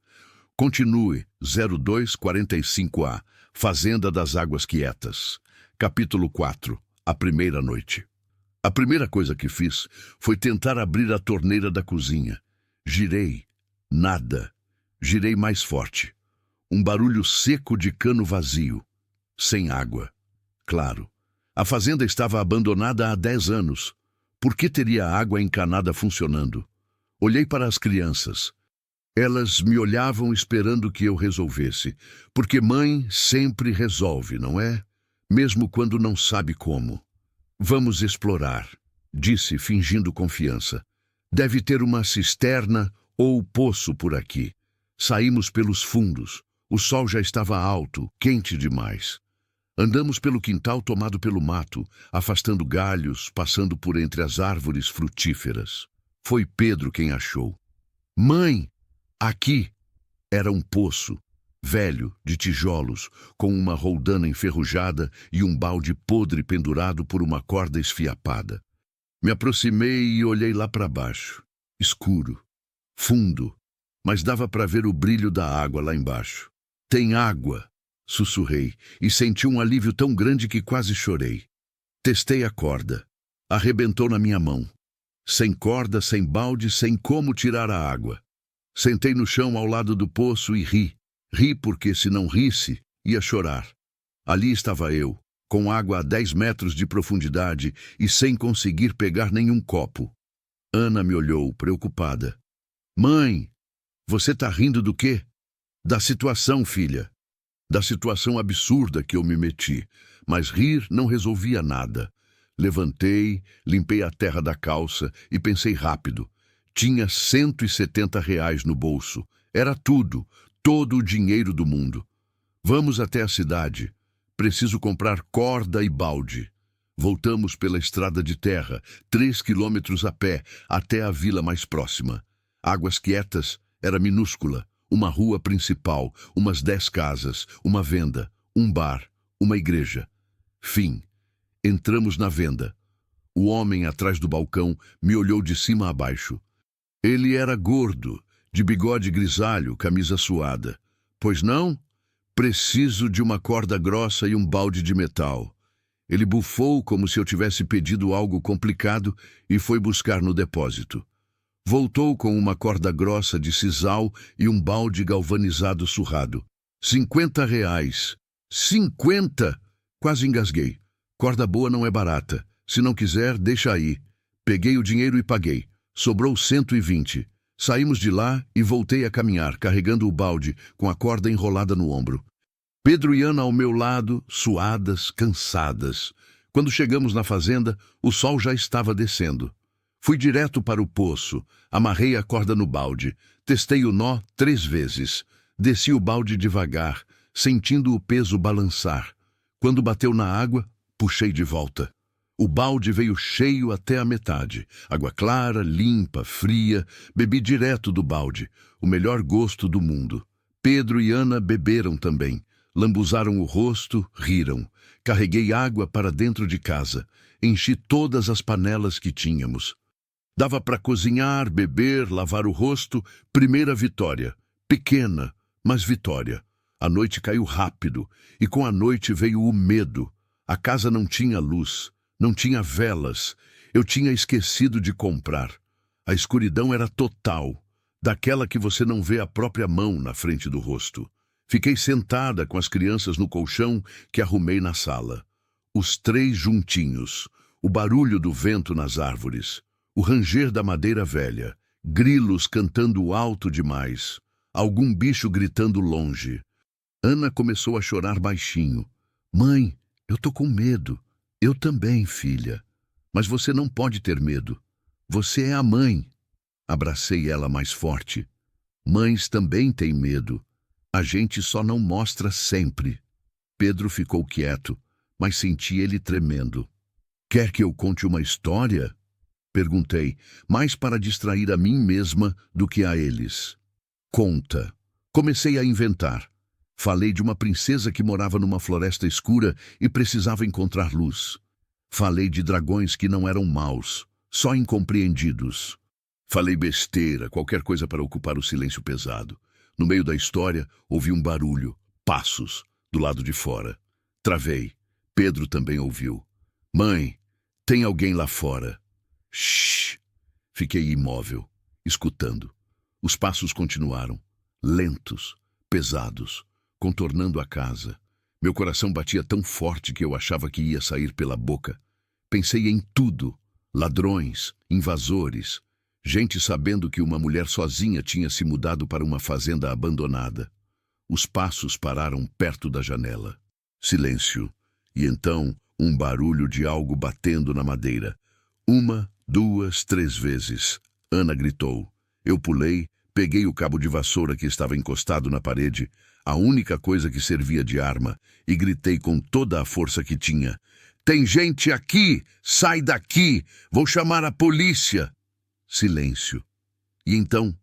Continue 0245A, Fazenda das Águas Quietas. Capítulo 4, a primeira noite. A primeira coisa que fiz foi tentar abrir a torneira da cozinha. Girei. Nada. Girei mais forte. Um barulho seco de cano vazio. Sem água. Claro. A fazenda estava abandonada há 10 anos. Por que teria água encanada funcionando? Olhei para as crianças. Elas me olhavam esperando que eu resolvesse. Porque mãe sempre resolve, não é? mesmo quando não sabe como. Vamos explorar, disse, fingindo confiança. Deve ter uma cisterna ou poço por aqui. Saímos pelos fundos. O sol já estava alto, quente demais. Andamos pelo quintal tomado pelo mato, afastando galhos, passando por entre as árvores frutíferas. Foi Pedro quem achou. Mãe, aqui! Era um poço, velho, de tijolos, com uma roldana enferrujada e um balde podre pendurado por uma corda esfiapada. Me aproximei e olhei lá para baixo. Escuro, fundo, mas dava para ver o brilho da água lá embaixo. Tem água, sussurrei, e senti um alívio tão grande que quase chorei. Testei a corda. Arrebentou na minha mão. Sem corda, sem balde, sem como tirar a água. Sentei no chão ao lado do poço e ri. Ri porque, se não risse, ia chorar. Ali estava eu, com água a 10 metros de profundidade e sem conseguir pegar nenhum copo. Ana me olhou, preocupada. Mãe, você tá rindo do quê? Da situação, filha. Da situação absurda que eu me meti. Mas rir não resolvia nada. Levantei, limpei a terra da calça e pensei rápido. Tinha R$ 170 no bolso. Era tudo, todo o dinheiro do mundo. Vamos até a cidade. Preciso comprar corda e balde. Voltamos pela estrada de terra, 3 quilômetros a pé, até a vila mais próxima. Águas Quietas era minúscula. Uma rua principal, umas 10 casas, uma venda, um bar, uma igreja. Fim. Entramos na venda. O homem atrás do balcão me olhou de cima a baixo. Ele era gordo, de bigode grisalho, camisa suada. Pois não? Preciso de uma corda grossa e um balde de metal. Ele bufou como se eu tivesse pedido algo complicado e foi buscar no depósito. Voltou com uma corda grossa de sisal e um balde galvanizado surrado. R$ 50. 50! Quase engasguei. Corda boa não é barata. Se não quiser, deixa aí. Peguei o dinheiro e paguei. Sobrou 120. Saímos de lá e voltei a caminhar, carregando o balde, com a corda enrolada no ombro. Pedro e Ana ao meu lado, suadas, cansadas. Quando chegamos na fazenda, o sol já estava descendo. Fui direto para o poço, amarrei a corda no balde, testei o nó 3 vezes. Desci o balde devagar, sentindo o peso balançar. Quando bateu na água, puxei de volta. O balde veio cheio até a metade. Água clara, limpa, fria. Bebi direto do balde. O melhor gosto do mundo. Pedro e Ana beberam também. Lambuzaram o rosto, riram. Carreguei água para dentro de casa. Enchi todas as panelas que tínhamos. Dava para cozinhar, beber, lavar o rosto. Primeira vitória. Pequena, mas vitória. A noite caiu rápido. E com a noite veio o medo. A casa não tinha luz. Não tinha velas. Eu tinha esquecido de comprar. A escuridão era total, daquela que você não vê a própria mão na frente do rosto. Fiquei sentada com as crianças no colchão que arrumei na sala. Os 3 juntinhos, o barulho do vento nas árvores, o ranger da madeira velha, grilos cantando alto demais, algum bicho gritando longe. Ana começou a chorar baixinho. Mãe, eu tô com medo. Eu também, filha. Mas você não pode ter medo. Você é a mãe. Abracei ela mais forte. Mães também têm medo. A gente só não mostra sempre. Pedro ficou quieto, mas senti ele tremendo. Quer que eu conte uma história? Perguntei, mais para distrair a mim mesma do que a eles. Conta. Comecei a inventar. Falei de uma princesa que morava numa floresta escura e precisava encontrar luz. Falei de dragões que não eram maus, só incompreendidos. Falei besteira, qualquer coisa para ocupar o silêncio pesado. No meio da história, ouvi um barulho, passos, do lado de fora. Travei. Pedro também ouviu. Mãe, tem alguém lá fora. Shhh! Fiquei imóvel, escutando. Os passos continuaram, lentos, pesados, contornando a casa. Meu coração batia tão forte que eu achava que ia sair pela boca. Pensei em tudo. Ladrões, invasores, gente sabendo que uma mulher sozinha tinha se mudado para uma fazenda abandonada. Os passos pararam perto da janela. Silêncio. E então, um barulho de algo batendo na madeira. 1, 2, 3 vezes. Ana gritou. Eu pulei, peguei o cabo de vassoura que estava encostado na parede, a única coisa que servia de arma, e gritei com toda a força que tinha. Tem gente aqui! Sai daqui! Vou chamar a polícia! Silêncio. E então,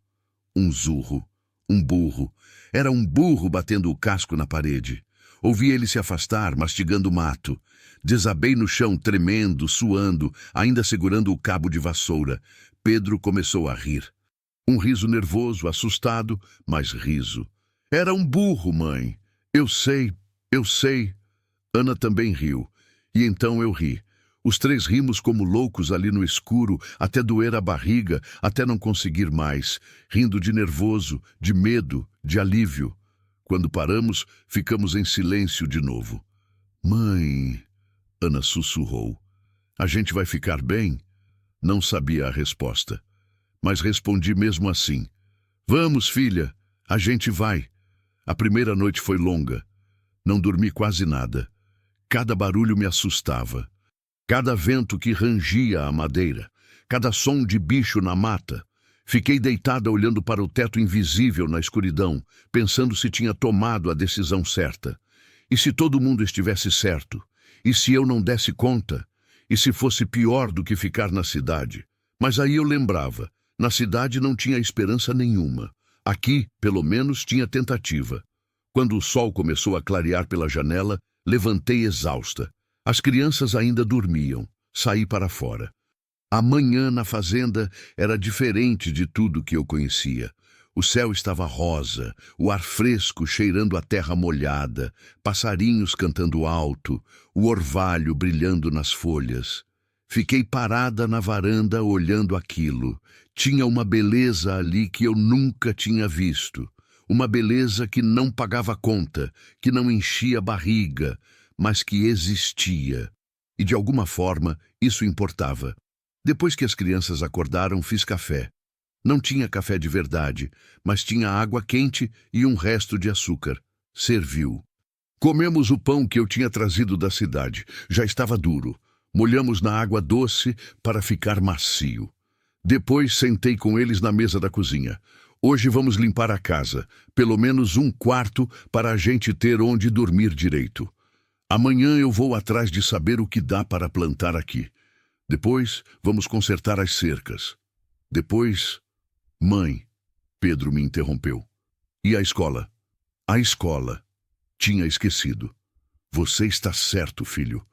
um zurro, um burro. Era um burro batendo o casco na parede. Ouvi ele se afastar, mastigando mato. Desabei no chão, tremendo, suando, ainda segurando o cabo de vassoura. Pedro começou a rir. Um riso nervoso, assustado, mas riso. Era um burro, mãe. Eu sei, eu sei. Ana também riu. E então eu ri. Os três rimos como loucos ali no escuro, até doer a barriga, até não conseguir mais, rindo de nervoso, de medo, de alívio. Quando paramos, ficamos em silêncio de novo. Mãe, Ana sussurrou. A gente vai ficar bem? Não sabia a resposta, mas respondi mesmo assim. Vamos, filha, a gente vai. A primeira noite foi longa. Não dormi quase nada. Cada barulho me assustava. Cada vento que rangia a madeira, cada som de bicho na mata. Fiquei deitada olhando para o teto invisível na escuridão, pensando se tinha tomado a decisão certa. E se todo mundo estivesse certo? E se eu não desse conta? E se fosse pior do que ficar na cidade? Mas aí eu lembrava, na cidade não tinha esperança nenhuma. Aqui, pelo menos, tinha tentativa. Quando o sol começou a clarear pela janela, levantei exausta. As crianças ainda dormiam. Saí para fora. A manhã na fazenda era diferente de tudo que eu conhecia. O céu estava rosa, o ar fresco cheirando a terra molhada, passarinhos cantando alto, o orvalho brilhando nas folhas. Fiquei parada na varanda olhando aquilo. Tinha uma beleza ali que eu nunca tinha visto. Uma beleza que não pagava conta, que não enchia a barriga, mas que existia. E de alguma forma isso importava. Depois que as crianças acordaram, fiz café. Não tinha café de verdade, mas tinha água quente e um resto de açúcar. Serviu. Comemos o pão que eu tinha trazido da cidade. Já estava duro. Molhamos na água doce para ficar macio. Depois sentei com eles na mesa da cozinha. Hoje vamos limpar a casa, pelo menos um quarto para a gente ter onde dormir direito. Amanhã eu vou atrás de saber o que dá para plantar aqui. Depois vamos consertar as cercas. Depois... Mãe, Pedro me interrompeu. E a escola? A escola. Tinha esquecido. Você está certo, filho.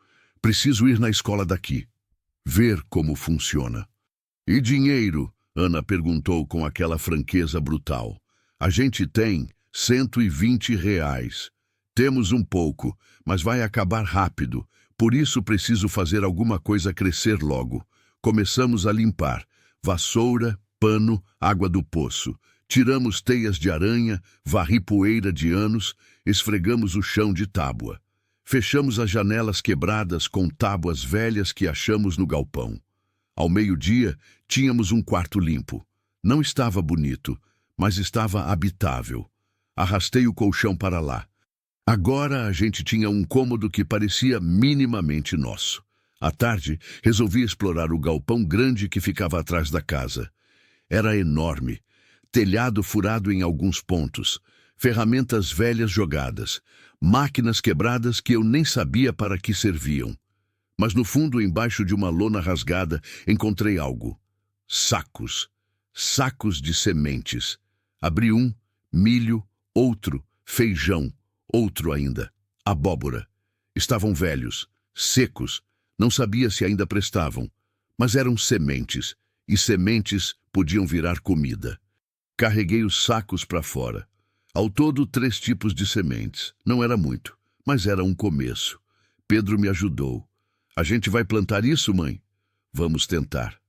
Preciso ir na escola daqui. Ver como funciona. E dinheiro? Ana perguntou com aquela franqueza brutal. A gente tem R$ 120. Temos um pouco, mas vai acabar rápido. Por isso preciso fazer alguma coisa crescer logo. Começamos a limpar. Vassoura, pano, água do poço. Tiramos teias de aranha, varri poeira de anos, esfregamos o chão de tábua. Fechamos as janelas quebradas com tábuas velhas que achamos no galpão. Ao meio-dia, tínhamos um quarto limpo. Não estava bonito, mas estava habitável. Arrastei o colchão para lá. Agora a gente tinha um cômodo que parecia minimamente nosso. À tarde, resolvi explorar o galpão grande que ficava atrás da casa. Era enorme, telhado furado em alguns pontos, ferramentas velhas jogadas, máquinas quebradas que eu nem sabia para que serviam. Mas no fundo, embaixo de uma lona rasgada, encontrei algo. Sacos. Sacos de sementes. Abri um, milho, outro, feijão, outro ainda, abóbora. Estavam velhos, secos, não sabia se ainda prestavam, mas eram sementes, e sementes podiam virar comida. Carreguei os sacos para fora. Ao todo, 3 tipos de sementes. Não era muito, mas era um começo. Pedro me ajudou. A gente vai plantar isso, mãe? Vamos tentar.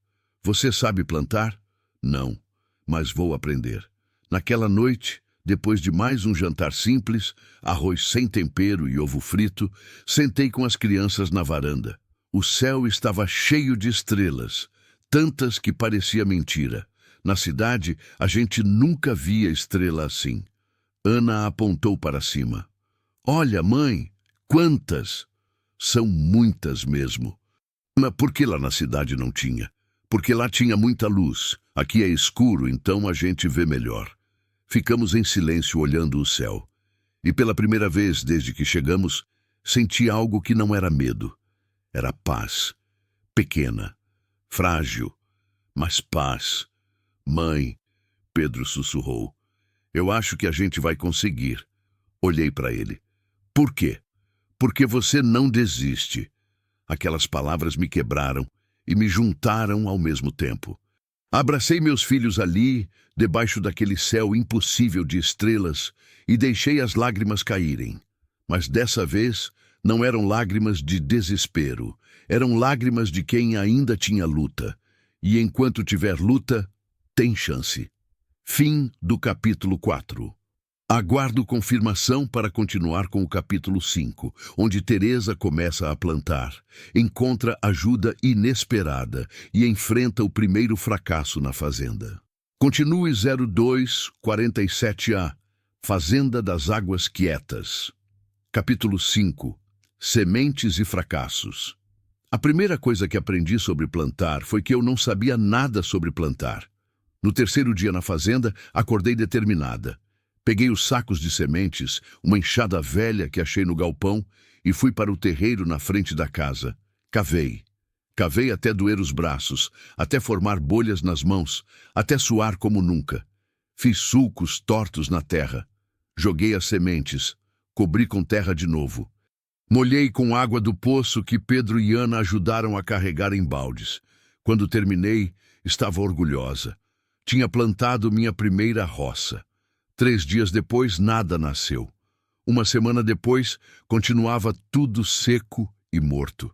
Você sabe plantar? Não, mas vou aprender. Naquela noite, depois de mais um jantar simples, arroz sem tempero e ovo frito, sentei com as crianças na varanda. O céu estava cheio de estrelas, tantas que parecia mentira. Na cidade, a gente nunca via estrela assim. Ana apontou para cima. Olha, mãe, quantas! São muitas mesmo. Mas por que lá na cidade não tinha? Porque lá tinha muita luz. Aqui é escuro, então a gente vê melhor. Ficamos em silêncio olhando o céu. E pela primeira vez desde que chegamos, senti algo que não era medo. Era paz. Pequena, frágil, mas paz. Mãe, Pedro sussurrou. Eu acho que a gente vai conseguir. Olhei para ele. Por quê? Porque você não desiste. Aquelas palavras me quebraram e me juntaram ao mesmo tempo. Abracei meus filhos ali, debaixo daquele céu impossível de estrelas, e deixei as lágrimas caírem. Mas dessa vez não eram lágrimas de desespero, eram lágrimas de quem ainda tinha luta. E enquanto tiver luta, tem chance. Fim do capítulo 4. Aguardo confirmação para continuar com o capítulo 5, onde Teresa começa a plantar, encontra ajuda inesperada e enfrenta o primeiro fracasso na fazenda. Continue 0247A, Fazenda das Águas Quietas. Capítulo 5. Sementes e fracassos. A primeira coisa que aprendi sobre plantar foi que eu não sabia nada sobre plantar. No terceiro dia na fazenda, acordei determinada. Peguei os sacos de sementes, uma enxada velha que achei no galpão, e fui para o terreiro na frente da casa. Cavei. Cavei até doer os braços, até formar bolhas nas mãos, até suar como nunca. Fiz sulcos tortos na terra. Joguei as sementes. Cobri com terra de novo. Molhei com água do poço que Pedro e Ana ajudaram a carregar em baldes. Quando terminei, estava orgulhosa. Tinha plantado minha primeira roça. 3 dias depois, nada nasceu. Uma semana depois, continuava tudo seco e morto.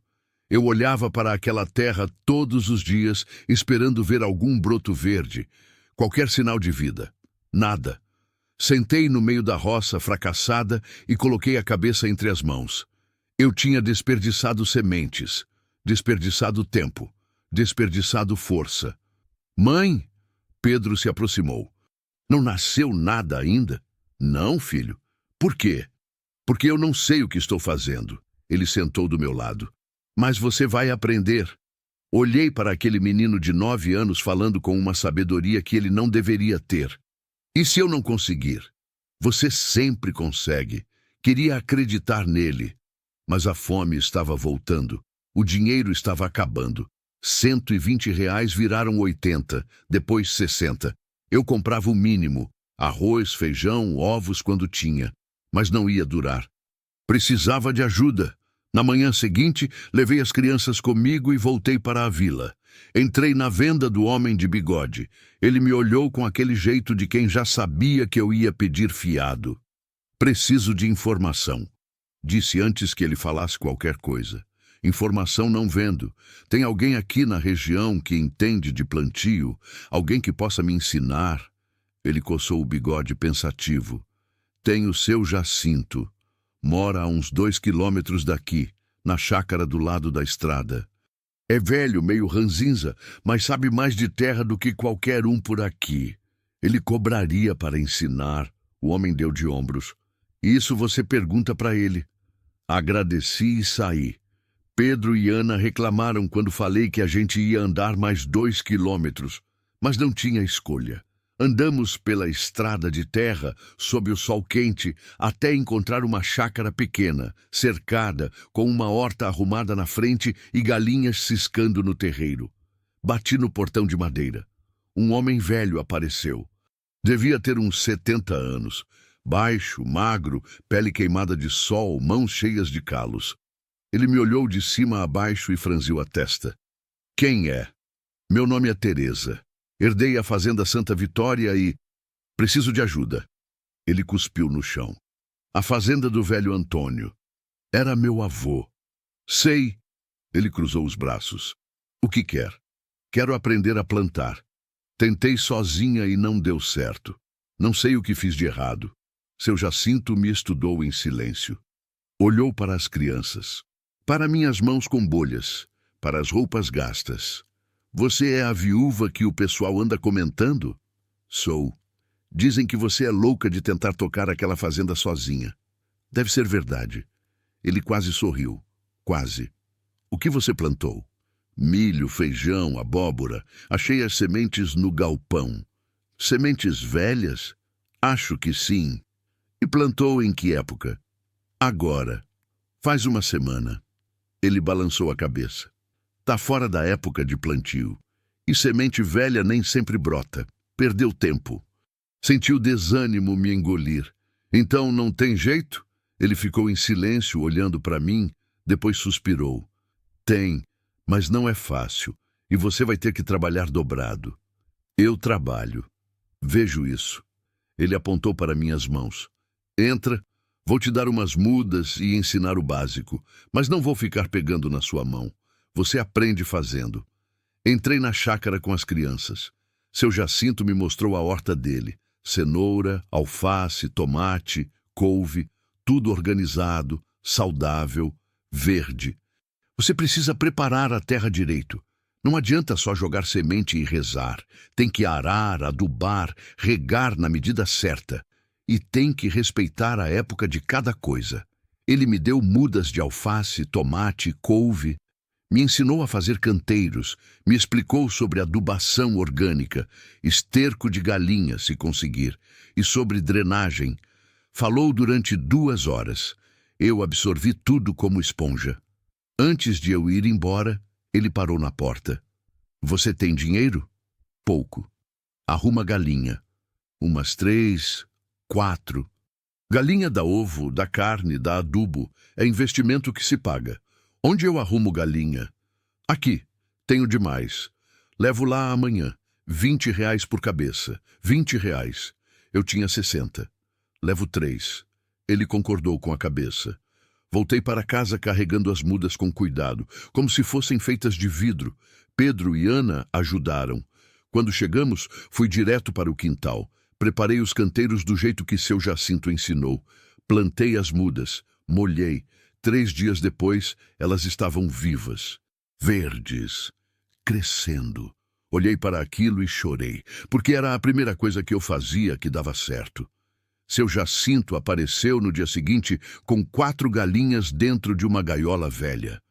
Eu olhava para aquela terra todos os dias, esperando ver algum broto verde, qualquer sinal de vida. Nada. Sentei no meio da roça, fracassada, e coloquei a cabeça entre as mãos. Eu tinha desperdiçado sementes, desperdiçado tempo, desperdiçado força. Mãe! Pedro se aproximou. Não nasceu nada ainda? Não, filho. Por quê? Porque eu não sei o que estou fazendo. Ele sentou do meu lado. Mas você vai aprender. Olhei para aquele menino de 9 anos falando com uma sabedoria que ele não deveria ter. E se eu não conseguir? Você sempre consegue. Queria acreditar nele. Mas a fome estava voltando. O dinheiro estava acabando. R$ 120 viraram 80, depois 60. Eu comprava o mínimo, arroz, feijão, ovos quando tinha, mas não ia durar. Precisava de ajuda. Na manhã seguinte, levei as crianças comigo e voltei para a vila. Entrei na venda do homem de bigode. Ele me olhou com aquele jeito de quem já sabia que eu ia pedir fiado. Preciso de informação. Disse antes que ele falasse qualquer coisa. Informação não vendo. Tem alguém aqui na região que entende de plantio? Alguém que possa me ensinar? Ele coçou o bigode pensativo. Tem o seu Jacinto. Mora a uns 2 quilômetros daqui, na chácara do lado da estrada. É velho, meio ranzinza, mas sabe mais de terra do que qualquer um por aqui. Ele cobraria para ensinar. O homem deu de ombros. Isso você pergunta para ele. Agradeci e saí. Pedro e Ana reclamaram quando falei que a gente ia andar mais 2 quilômetros, mas não tinha escolha. Andamos pela estrada de terra, sob o sol quente, até encontrar uma chácara pequena, cercada, com uma horta arrumada na frente e galinhas ciscando no terreiro. Bati no portão de madeira. Um homem velho apareceu. Devia ter uns 70 anos. Baixo, magro, pele queimada de sol, mãos cheias de calos. Ele me olhou de cima a baixo e franziu a testa. Quem é? Meu nome é Teresa. Herdei a fazenda Santa Vitória e... preciso de ajuda. Ele cuspiu no chão. A fazenda do velho Antônio. Era meu avô. Sei. Ele cruzou os braços. O que quer? Quero aprender a plantar. Tentei sozinha e não deu certo. Não sei o que fiz de errado. Seu Jacinto me estudou em silêncio. Olhou para as crianças. Para minhas mãos com bolhas, para as roupas gastas. Você é a viúva que o pessoal anda comentando? Sou. Dizem que você é louca de tentar tocar aquela fazenda sozinha. Deve ser verdade. Ele quase sorriu. Quase. O que você plantou? Milho, feijão, abóbora. Achei as sementes no galpão. Sementes velhas? Acho que sim. E plantou em que época? Agora. Faz uma semana. Ele balançou a cabeça. Tá fora da época de plantio. E semente velha nem sempre brota. Perdeu tempo. Sentiu desânimo me engolir. Então não tem jeito? Ele ficou em silêncio, olhando para mim, depois suspirou. Tem, mas não é fácil. E você vai ter que trabalhar dobrado. Eu trabalho. Vejo isso. Ele apontou para minhas mãos. Entra, vou te dar umas mudas e ensinar o básico, mas não vou ficar pegando na sua mão. Você aprende fazendo. Entrei na chácara com as crianças. Seu Jacinto me mostrou a horta dele. Cenoura, alface, tomate, couve, tudo organizado, saudável, verde. Você precisa preparar a terra direito. Não adianta só jogar semente e rezar. Tem que arar, adubar, regar na medida certa. E tem que respeitar a época de cada coisa. Ele me deu mudas de alface, tomate, couve. Me ensinou a fazer canteiros, me explicou sobre adubação orgânica, esterco de galinha, se conseguir, e sobre drenagem. Falou durante 2 horas. Eu absorvi tudo como esponja. Antes de eu ir embora, ele parou na porta. Você tem dinheiro? Pouco. Arruma galinha. Umas 3, 4. Galinha dá ovo, dá carne, dá adubo. É investimento que se paga. Onde eu arrumo galinha? Aqui. Tenho demais. Levo lá amanhã. R$ 20 por cabeça. R$ 20. Eu tinha 60. Levo 3. Ele concordou com a cabeça. Voltei para casa carregando as mudas com cuidado, como se fossem feitas de vidro. Pedro e Ana ajudaram. Quando chegamos, fui direto para o quintal. Preparei os canteiros do jeito que seu Jacinto ensinou. Plantei as mudas. Molhei. 3 dias depois, elas estavam vivas, verdes, crescendo. Olhei para aquilo e chorei, porque era a primeira coisa que eu fazia que dava certo. Seu Jacinto apareceu no dia seguinte com 4 galinhas dentro de uma gaiola velha.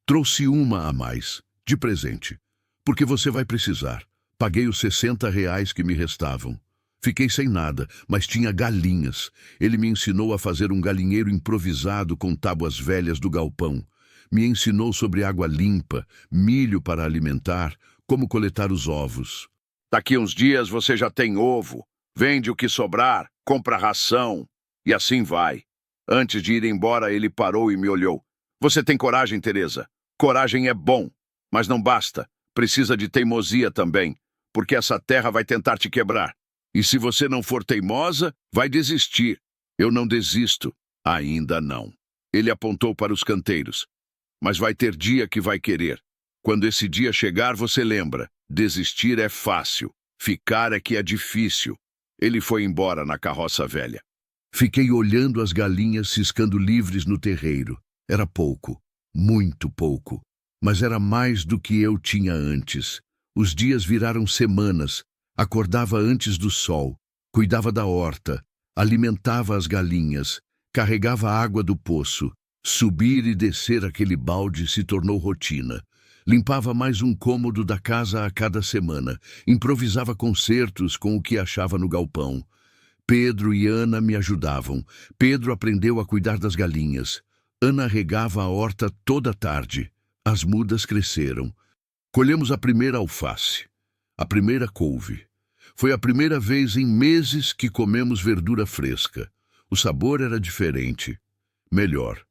Trouxe uma a mais, de presente, porque você vai precisar. Paguei os R$ 60 que me restavam. Fiquei sem nada, mas tinha galinhas. Ele me ensinou a fazer um galinheiro improvisado com tábuas velhas do galpão. Me ensinou sobre água limpa, milho para alimentar, como coletar os ovos. Daqui uns dias você já tem ovo. Vende o que sobrar, compra ração. E assim vai. Antes de ir embora, ele parou e me olhou. Você tem coragem, Teresa? Coragem é bom, mas não basta. Precisa de teimosia também, porque essa terra vai tentar te quebrar. E se você não for teimosa, vai desistir. Eu não desisto. Ainda não. Ele apontou para os canteiros. Mas vai ter dia que vai querer. Quando esse dia chegar, você lembra. Desistir é fácil. Ficar é que é difícil. Ele foi embora na carroça velha. Fiquei olhando as galinhas ciscando livres no terreiro. Era pouco. Muito pouco. Mas era mais do que eu tinha antes. Os dias viraram semanas. Acordava antes do sol, cuidava da horta, alimentava as galinhas, carregava a água do poço. Subir e descer aquele balde se tornou rotina. Limpava mais um cômodo da casa a cada semana. Improvisava concertos com o que achava no galpão. Pedro e Ana me ajudavam. Pedro aprendeu a cuidar das galinhas. Ana regava a horta toda tarde. As mudas cresceram. Colhemos a primeira alface, a primeira couve. Foi a primeira vez em meses que comemos verdura fresca. O sabor era diferente. Melhor,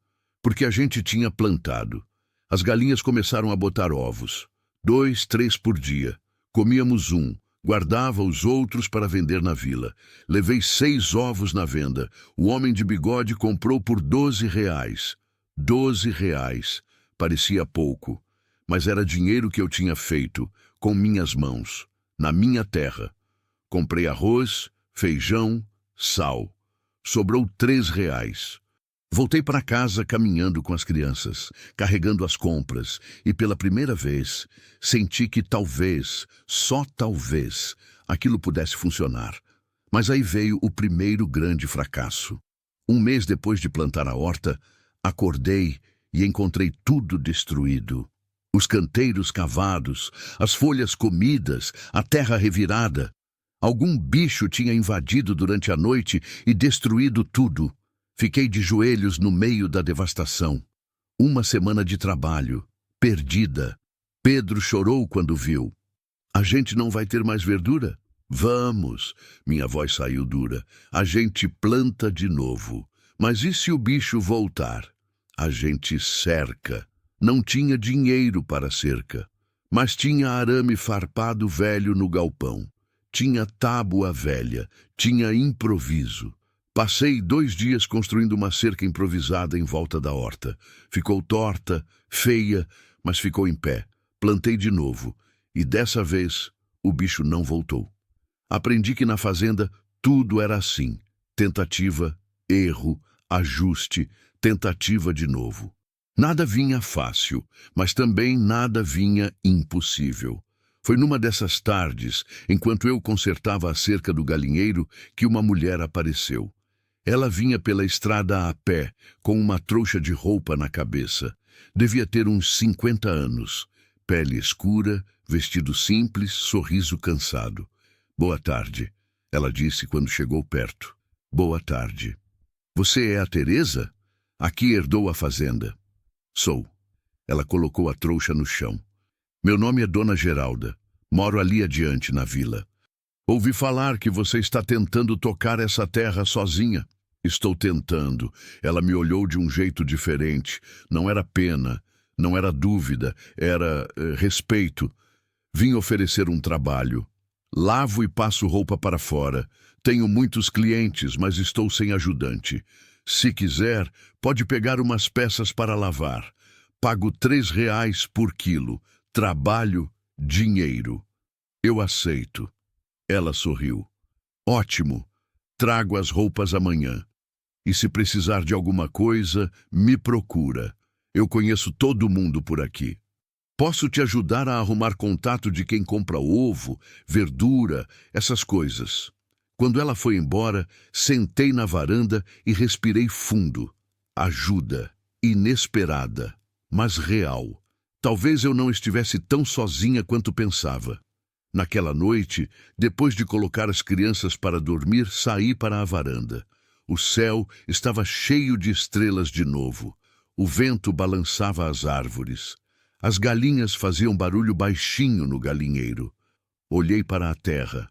porque a gente tinha plantado. As galinhas começaram a botar ovos. 2, 3 por dia. Comíamos um, guardava os outros para vender na vila. Levei 6 ovos na venda. O homem de bigode comprou por R$ 12. R$ 12. Parecia pouco, mas era dinheiro que eu tinha feito, com minhas mãos, na minha terra. Comprei arroz, feijão, sal. Sobrou R$ 3. Voltei para casa caminhando com as crianças, carregando as compras, e pela primeira vez senti que talvez, só talvez, aquilo pudesse funcionar. Mas aí veio o primeiro grande fracasso. Um mês depois de plantar a horta, acordei e encontrei tudo destruído. Os canteiros cavados, as folhas comidas, a terra revirada. Algum bicho tinha invadido durante a noite e destruído tudo. Fiquei de joelhos no meio da devastação. Uma semana de trabalho, perdida. Pedro chorou quando viu. A gente não vai ter mais verdura? Vamos, minha voz saiu dura. A gente planta de novo. Mas e se o bicho voltar? A gente cerca. Não tinha dinheiro para cerca, mas tinha arame farpado velho no galpão. Tinha tábua velha, tinha improviso. Passei 2 dias construindo uma cerca improvisada em volta da horta. Ficou torta, feia, mas ficou em pé. Plantei de novo, e dessa vez o bicho não voltou. Aprendi que na fazenda tudo era assim: tentativa, erro, ajuste, tentativa de novo. Nada vinha fácil, mas também nada vinha impossível. Foi numa dessas tardes, enquanto eu consertava a cerca do galinheiro, que uma mulher apareceu. Ela vinha pela estrada a pé, com uma trouxa de roupa na cabeça. Devia ter uns 50 anos. Pele escura, vestido simples, sorriso cansado. Boa tarde, ela disse quando chegou perto. Boa tarde. Você é a Teresa? Aqui herdou a fazenda. Sou. Ela colocou a trouxa no chão. Meu nome é Dona Geralda. Moro ali adiante, na vila. Ouvi falar que você está tentando tocar essa terra sozinha. Estou tentando. Ela me olhou de um jeito diferente. Não era pena, não era dúvida, era respeito. Vim oferecer um trabalho. Lavo e passo roupa para fora. Tenho muitos clientes, mas estou sem ajudante. Se quiser, pode pegar umas peças para lavar. Pago R$ 3 por quilo. Trabalho, dinheiro. Eu aceito. Ela sorriu. Ótimo. Trago as roupas amanhã. E se precisar de alguma coisa, me procura. Eu conheço todo mundo por aqui. Posso te ajudar a arrumar contato de quem compra ovo, verdura, essas coisas. Quando ela foi embora, sentei na varanda e respirei fundo. Ajuda, inesperada, mas real. Talvez eu não estivesse tão sozinha quanto pensava. Naquela noite, depois de colocar as crianças para dormir, saí para a varanda. O céu estava cheio de estrelas de novo. O vento balançava as árvores. As galinhas faziam barulho baixinho no galinheiro. Olhei para a terra,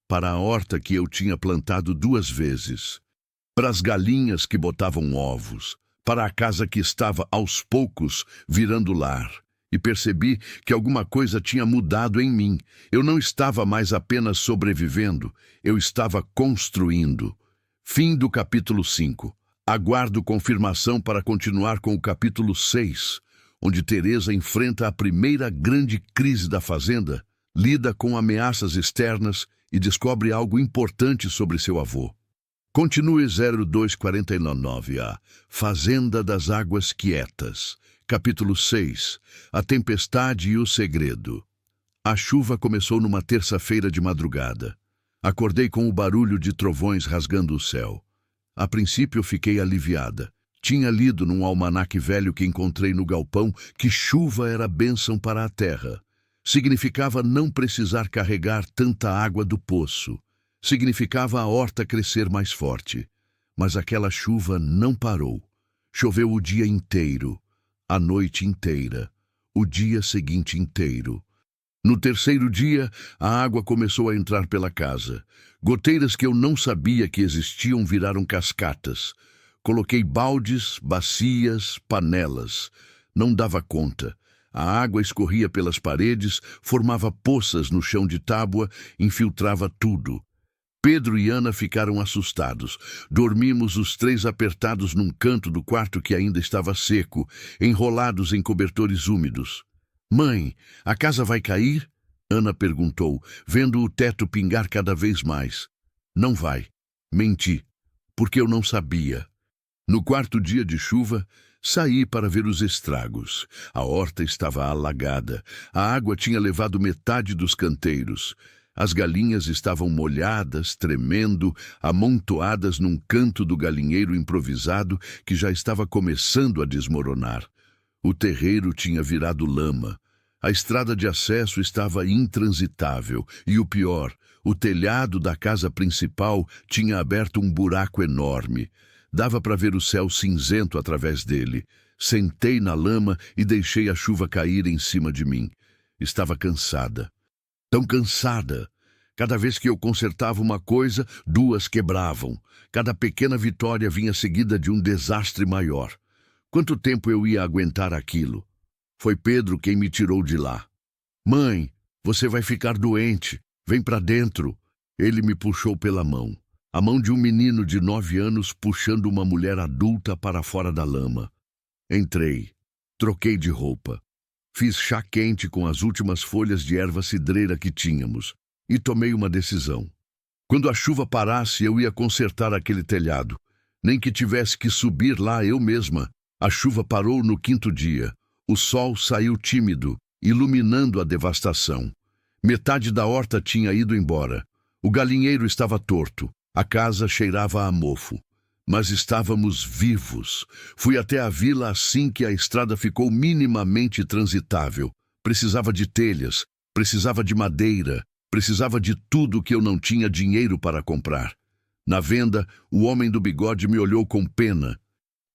para a horta que eu tinha plantado 2 vezes, para as galinhas que botavam ovos, para a casa que estava aos poucos virando lar. E percebi que alguma coisa tinha mudado em mim. Eu não estava mais apenas sobrevivendo, eu estava construindo. Fim do capítulo 5. Aguardo confirmação para continuar com o capítulo 6, onde Teresa enfrenta a primeira grande crise da fazenda, lida com ameaças externas e descobre algo importante sobre seu avô. Continue 0249A, Fazenda das Águas Quietas. Capítulo 6. A Tempestade e o Segredo. A chuva começou numa terça-feira de madrugada. Acordei com o barulho de trovões rasgando o céu. A princípio fiquei aliviada. Tinha lido num almanaque velho que encontrei no galpão que chuva era bênção para a terra. Significava não precisar carregar tanta água do poço. Significava a horta crescer mais forte. Mas aquela chuva não parou. Choveu o dia inteiro. A noite inteira, o dia seguinte inteiro. No terceiro dia, a água começou a entrar pela casa. Goteiras que eu não sabia que existiam viraram cascatas. Coloquei baldes, bacias, panelas. Não dava conta. A água escorria pelas paredes, formava poças no chão de tábua, infiltrava tudo. Pedro e Ana ficaram assustados. Dormimos os 3 apertados num canto do quarto que ainda estava seco, enrolados em cobertores úmidos. Mãe, a casa vai cair? Ana perguntou, vendo o teto pingar cada vez mais. Não vai. Menti, porque eu não sabia. No 4º dia de chuva, saí para ver os estragos. A horta estava alagada. A água tinha levado metade dos canteiros. As galinhas estavam molhadas, tremendo, amontoadas num canto do galinheiro improvisado que já estava começando a desmoronar. O terreiro tinha virado lama. A estrada de acesso estava intransitável e o pior, o telhado da casa principal tinha aberto um buraco enorme. Dava para ver o céu cinzento através dele. Sentei na lama e deixei a chuva cair em cima de mim. Estava cansada. Tão cansada. Cada vez que eu consertava uma coisa, duas quebravam. Cada pequena vitória vinha seguida de um desastre maior. Quanto tempo eu ia aguentar aquilo? Foi Pedro quem me tirou de lá. Mãe, você vai ficar doente. Vem para dentro. Ele me puxou pela mão. A mão de um menino de 9 anos puxando uma mulher adulta para fora da lama. Entrei. Troquei de roupa. Fiz chá quente com as últimas folhas de erva cidreira que tínhamos. E tomei uma decisão. Quando a chuva parasse, eu ia consertar aquele telhado. Nem que tivesse que subir lá eu mesma. A chuva parou no 5º dia. O sol saiu tímido, iluminando a devastação. Metade da horta tinha ido embora. O galinheiro estava torto. A casa cheirava a mofo. Mas estávamos vivos. Fui até a vila assim que a estrada ficou minimamente transitável. Precisava de telhas, precisava de madeira, precisava de tudo que eu não tinha dinheiro para comprar. Na venda, o homem do bigode me olhou com pena.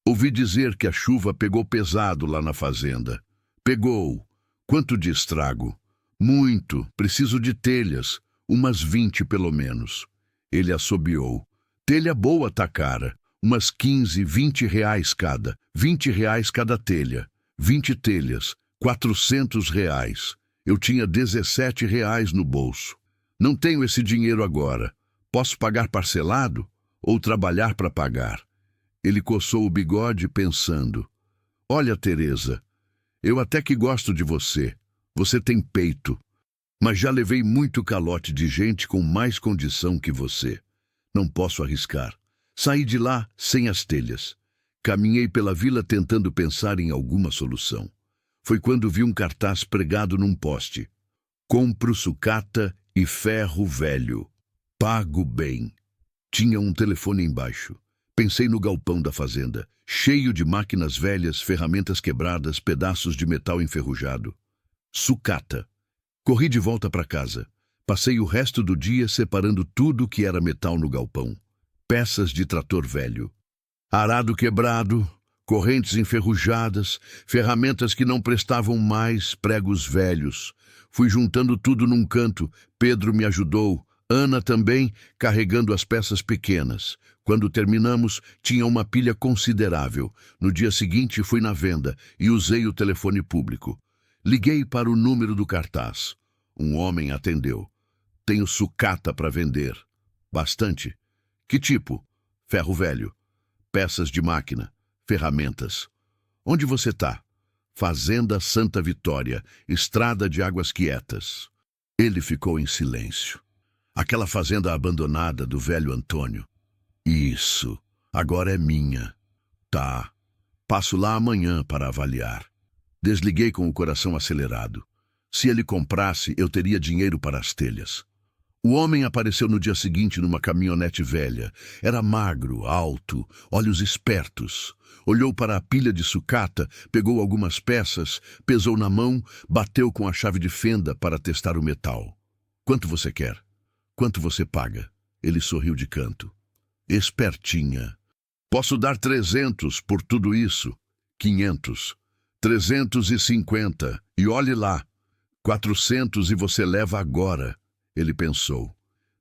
Ouvi dizer que a chuva pegou pesado lá na fazenda. Pegou. Quanto de estrago? Muito. Preciso de telhas. Umas 20 pelo menos. Ele assobiou. Telha boa tá cara. Umas 15, 20 reais cada. 20 reais cada telha. 20 telhas. 400 reais. Eu tinha 17 reais no bolso. Não tenho esse dinheiro agora. Posso pagar parcelado? Ou trabalhar para pagar? Ele coçou o bigode pensando. Olha, Teresa, eu até que gosto de você. Você tem peito. Mas já levei muito calote de gente com mais condição que você. Não posso arriscar. Saí de lá sem as telhas. Caminhei pela vila tentando pensar em alguma solução. Foi quando vi um cartaz pregado num poste. Compro sucata e ferro velho. Pago bem. Tinha um telefone embaixo. Pensei no galpão da fazenda, cheio de máquinas velhas, ferramentas quebradas, pedaços de metal enferrujado. Sucata. Corri de volta para casa. Passei o resto do dia separando tudo que era metal no galpão. Peças de trator velho. Arado quebrado, correntes enferrujadas, ferramentas que não prestavam mais, pregos velhos. Fui juntando tudo num canto. Pedro me ajudou. Ana também, carregando as peças pequenas. Quando terminamos, tinha uma pilha considerável. No dia seguinte, fui na venda e usei o telefone público. Liguei para o número do cartaz. Um homem atendeu. Tenho sucata para vender. Bastante. Que tipo? Ferro velho. Peças de máquina. Ferramentas. Onde você tá? Fazenda Santa Vitória, Estrada de Águas Quietas. Ele ficou em silêncio. Aquela fazenda abandonada do velho Antônio. Isso. Agora é minha. Tá. Passo lá amanhã para avaliar. Desliguei com o coração acelerado. Se ele comprasse, eu teria dinheiro para as telhas. O homem apareceu no dia seguinte numa caminhonete velha. Era magro, alto, olhos espertos. Olhou para a pilha de sucata, pegou algumas peças, pesou na mão, bateu com a chave de fenda para testar o metal. Quanto você quer? Quanto você paga? Ele sorriu de canto. Espertinha. Posso dar 300 por tudo isso. 500. 350. E olhe lá. 400 e você leva agora. Ele pensou.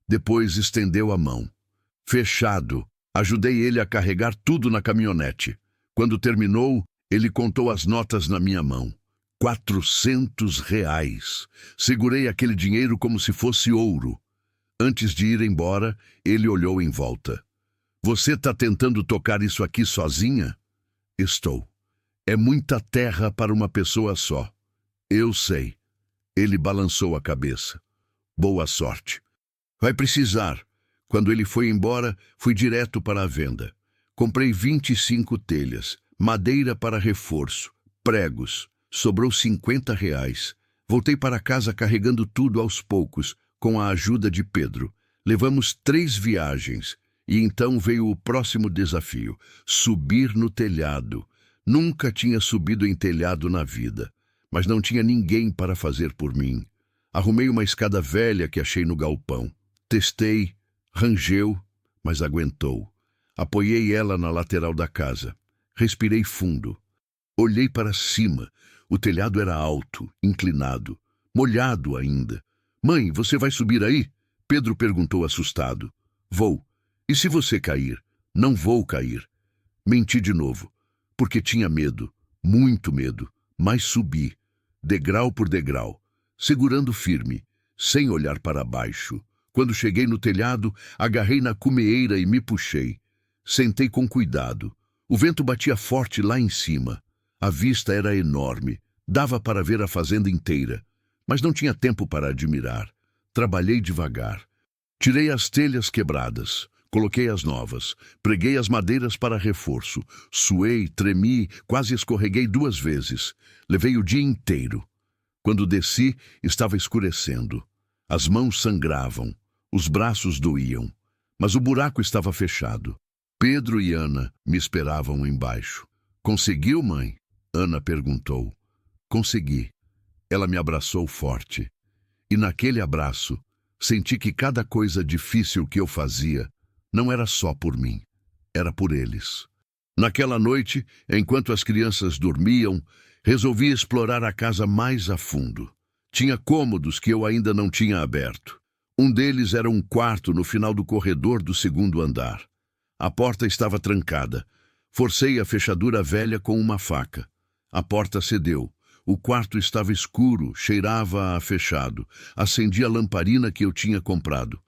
Depois estendeu a mão. Fechado. Ajudei ele a carregar tudo na caminhonete. Quando terminou, ele contou as notas na minha mão. 400 reais. Segurei aquele dinheiro como se fosse ouro. Antes de ir embora, ele olhou em volta. Você tá tentando tocar isso aqui sozinha? Estou. É muita terra para uma pessoa só. Eu sei. Ele balançou a cabeça. Boa sorte. Vai precisar. Quando ele foi embora, fui direto para a venda. Comprei 25 telhas, madeira para reforço, pregos. Sobrou 50 reais. Voltei para casa carregando tudo aos poucos, com a ajuda de Pedro. Levamos 3 viagens. E então veio o próximo desafio, subir no telhado. Nunca tinha subido em telhado na vida, mas não tinha ninguém para fazer por mim. Arrumei uma escada velha que achei no galpão. Testei, rangeu, mas aguentou. Apoiei ela na lateral da casa. Respirei fundo. Olhei para cima. O telhado era alto, inclinado, molhado ainda. Mãe, você vai subir aí? Pedro perguntou assustado. Vou. E se você cair? Não vou cair. Menti de novo, porque tinha medo, muito medo, mas subi, degrau por degrau, segurando firme, sem olhar para baixo. Quando cheguei no telhado, agarrei na cumeeira e me puxei. Sentei com cuidado. O vento batia forte lá em cima. A vista era enorme. Dava para ver a fazenda inteira. Mas não tinha tempo para admirar. Trabalhei devagar. Tirei as telhas quebradas. Coloquei as novas. Preguei as madeiras para reforço. Suei, tremi, quase escorreguei 2 vezes. Levei o dia inteiro. Quando desci, estava escurecendo. As mãos sangravam. Os braços doíam. Mas o buraco estava fechado. Pedro e Ana me esperavam embaixo. Conseguiu, mãe? Ana perguntou. Consegui. Ela me abraçou forte. E naquele abraço, senti que cada coisa difícil que eu fazia não era só por mim, era por eles. Naquela noite, enquanto as crianças dormiam, resolvi explorar a casa mais a fundo. Tinha cômodos que eu ainda não tinha aberto. Um deles era um quarto no final do corredor do 2º andar. A porta estava trancada. Forcei a fechadura velha com uma faca. A porta cedeu. O quarto estava escuro, cheirava a fechado. Acendi a lamparina que eu tinha comprado.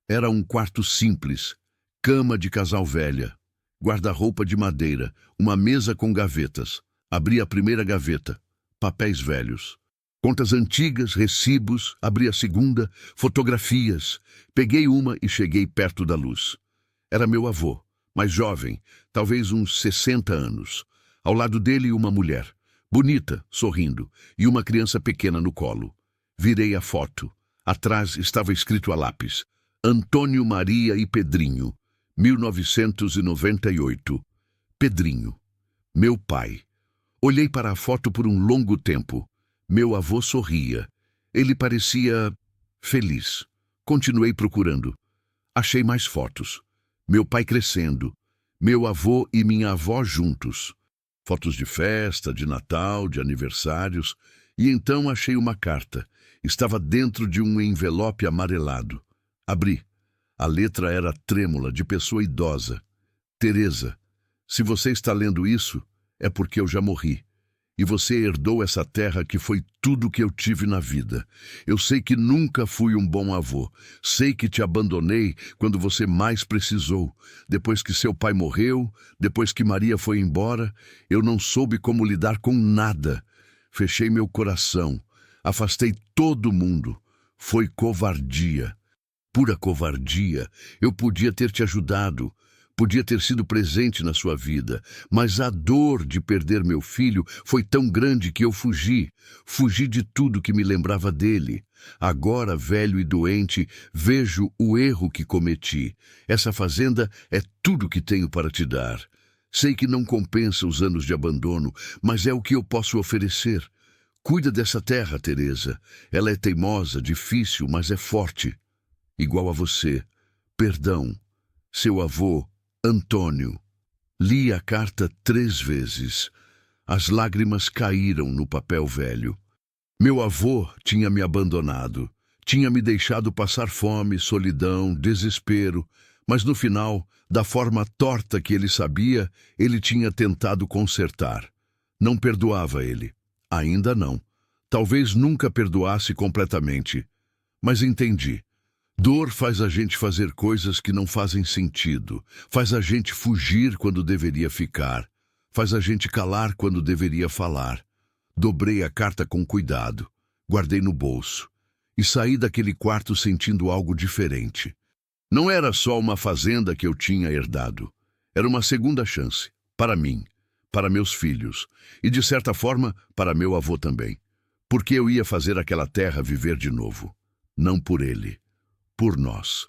Era um quarto simples. Cama de casal velha. Guarda-roupa de madeira. Uma mesa com gavetas. Abri a primeira gaveta. Papéis velhos. Contas antigas, recibos. Abri a segunda. Fotografias. Peguei uma e cheguei perto da luz. Era meu avô, mais jovem, talvez uns 60 anos. Ao lado dele, uma mulher, bonita, sorrindo, e uma criança pequena no colo. Virei a foto. Atrás estava escrito a lápis: Antônio Maria e Pedrinho, 1998. Pedrinho, meu pai. Olhei para a foto por um longo tempo. Meu avô sorria. Ele parecia feliz. Continuei procurando. Achei mais fotos. Meu pai crescendo, meu avô e minha avó juntos. Fotos de festa, de Natal, de aniversários. E então achei uma carta. Estava dentro de um envelope amarelado. Abri. A letra era trêmula, de pessoa idosa. Teresa, se você está lendo isso, é porque eu já morri. E você herdou essa terra que foi tudo que eu tive na vida. Eu sei que nunca fui um bom avô. Sei que te abandonei quando você mais precisou. Depois que seu pai morreu, depois que Maria foi embora, eu não soube como lidar com nada. Fechei meu coração. Afastei todo mundo. Foi covardia. Pura covardia. Eu podia ter te ajudado. Podia ter sido presente na sua vida, mas a dor de perder meu filho foi tão grande que eu fugi. Fugi de tudo que me lembrava dele. Agora, velho e doente, vejo o erro que cometi. Essa fazenda é tudo que tenho para te dar. Sei que não compensa os anos de abandono, mas é o que eu posso oferecer. Cuida dessa terra, Teresa. Ela é teimosa, difícil, mas é forte. Igual a você. Perdão. Seu avô, Antônio. Li a carta 3 vezes. As lágrimas caíram no papel velho. Meu avô tinha me abandonado. Tinha me deixado passar fome, solidão, desespero. Mas no final, da forma torta que ele sabia, ele tinha tentado consertar. Não perdoava ele. Ainda não. Talvez nunca perdoasse completamente. Mas entendi. Dor faz a gente fazer coisas que não fazem sentido, faz a gente fugir quando deveria ficar, faz a gente calar quando deveria falar. Dobrei a carta com cuidado, guardei no bolso e saí daquele quarto sentindo algo diferente. Não era só uma fazenda que eu tinha herdado, era uma segunda chance, para mim, para meus filhos e, de certa forma, para meu avô também, porque eu ia fazer aquela terra viver de novo, não por ele. Por nós.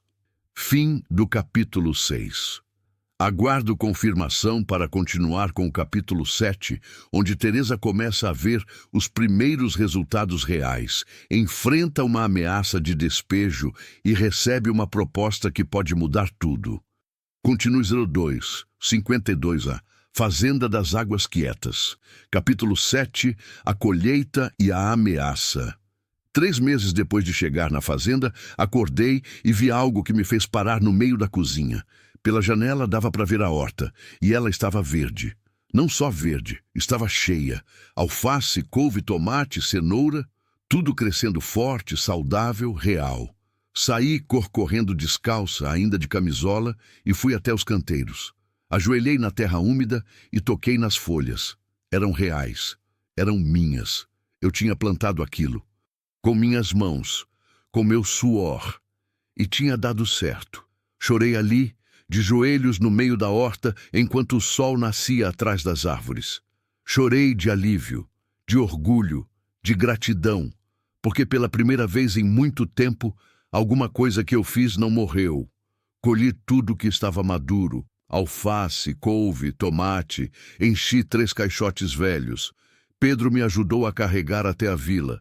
Fim do capítulo 6. Aguardo confirmação para continuar com o capítulo 7, onde Teresa começa a ver os primeiros resultados reais, enfrenta uma ameaça de despejo e recebe uma proposta que pode mudar tudo. Continue 02, 52A, Fazenda das Águas Quietas. Capítulo 7, a colheita e a ameaça. 3 meses depois de chegar na fazenda, acordei e vi algo que me fez parar no meio da cozinha. Pela janela dava para ver a horta, e ela estava verde. Não só verde, estava cheia. Alface, couve, tomate, cenoura, tudo crescendo forte, saudável, real. Saí correndo descalça, ainda de camisola, e fui até os canteiros. Ajoelhei na terra úmida e toquei nas folhas. Eram reais, eram minhas. Eu tinha plantado aquilo, com minhas mãos, com meu suor, e tinha dado certo. Chorei ali, de joelhos no meio da horta, enquanto o sol nascia atrás das árvores. Chorei de alívio, de orgulho, de gratidão, porque pela primeira vez em muito tempo, alguma coisa que eu fiz não morreu. Colhi tudo que estava maduro, alface, couve, tomate, enchi 3 caixotes velhos. Pedro me ajudou a carregar até a vila.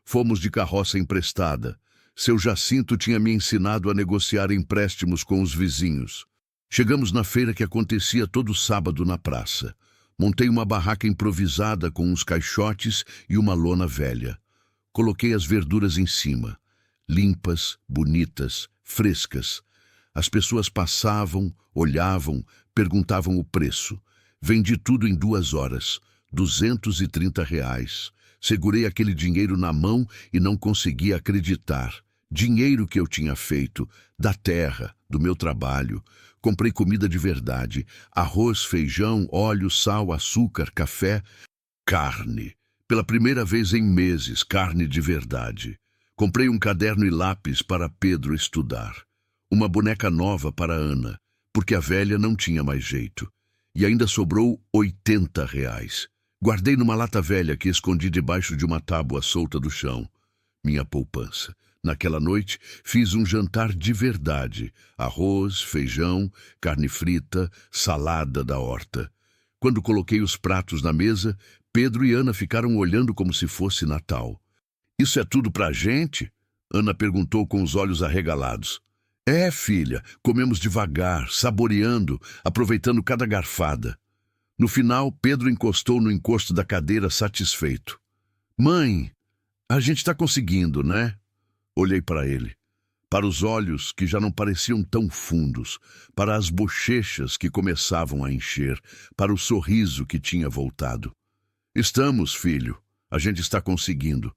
Fomos de carroça emprestada. Seu Jacinto tinha me ensinado a negociar empréstimos com os vizinhos. Chegamos na feira que acontecia todo sábado na praça. Montei uma barraca improvisada com uns caixotes e uma lona velha. Coloquei as verduras em cima, limpas, bonitas, frescas. As pessoas passavam, olhavam, perguntavam o preço. Vendi tudo em 2 horas, R$ 230. Segurei aquele dinheiro na mão e não conseguia acreditar. Dinheiro que eu tinha feito, da terra, do meu trabalho. Comprei comida de verdade, arroz, feijão, óleo, sal, açúcar, café, carne. Pela primeira vez em meses, carne de verdade. Comprei um caderno e lápis para Pedro estudar. Uma boneca nova para Ana, porque a velha não tinha mais jeito. E ainda sobrou R$ 80. Guardei numa lata velha que escondi debaixo de uma tábua solta do chão. Minha poupança. Naquela noite, fiz um jantar de verdade. Arroz, feijão, carne frita, salada da horta. Quando coloquei os pratos na mesa, Pedro e Ana ficaram olhando como se fosse Natal. "Isso é tudo pra gente?" Ana perguntou com os olhos arregalados. "É, filha, comemos devagar, saboreando, aproveitando cada garfada." No final, Pedro encostou no encosto da cadeira satisfeito. "Mãe, a gente está conseguindo, né?" Olhei para ele, para os olhos que já não pareciam tão fundos, para as bochechas que começavam a encher, para o sorriso que tinha voltado. "Estamos, filho, a gente está conseguindo,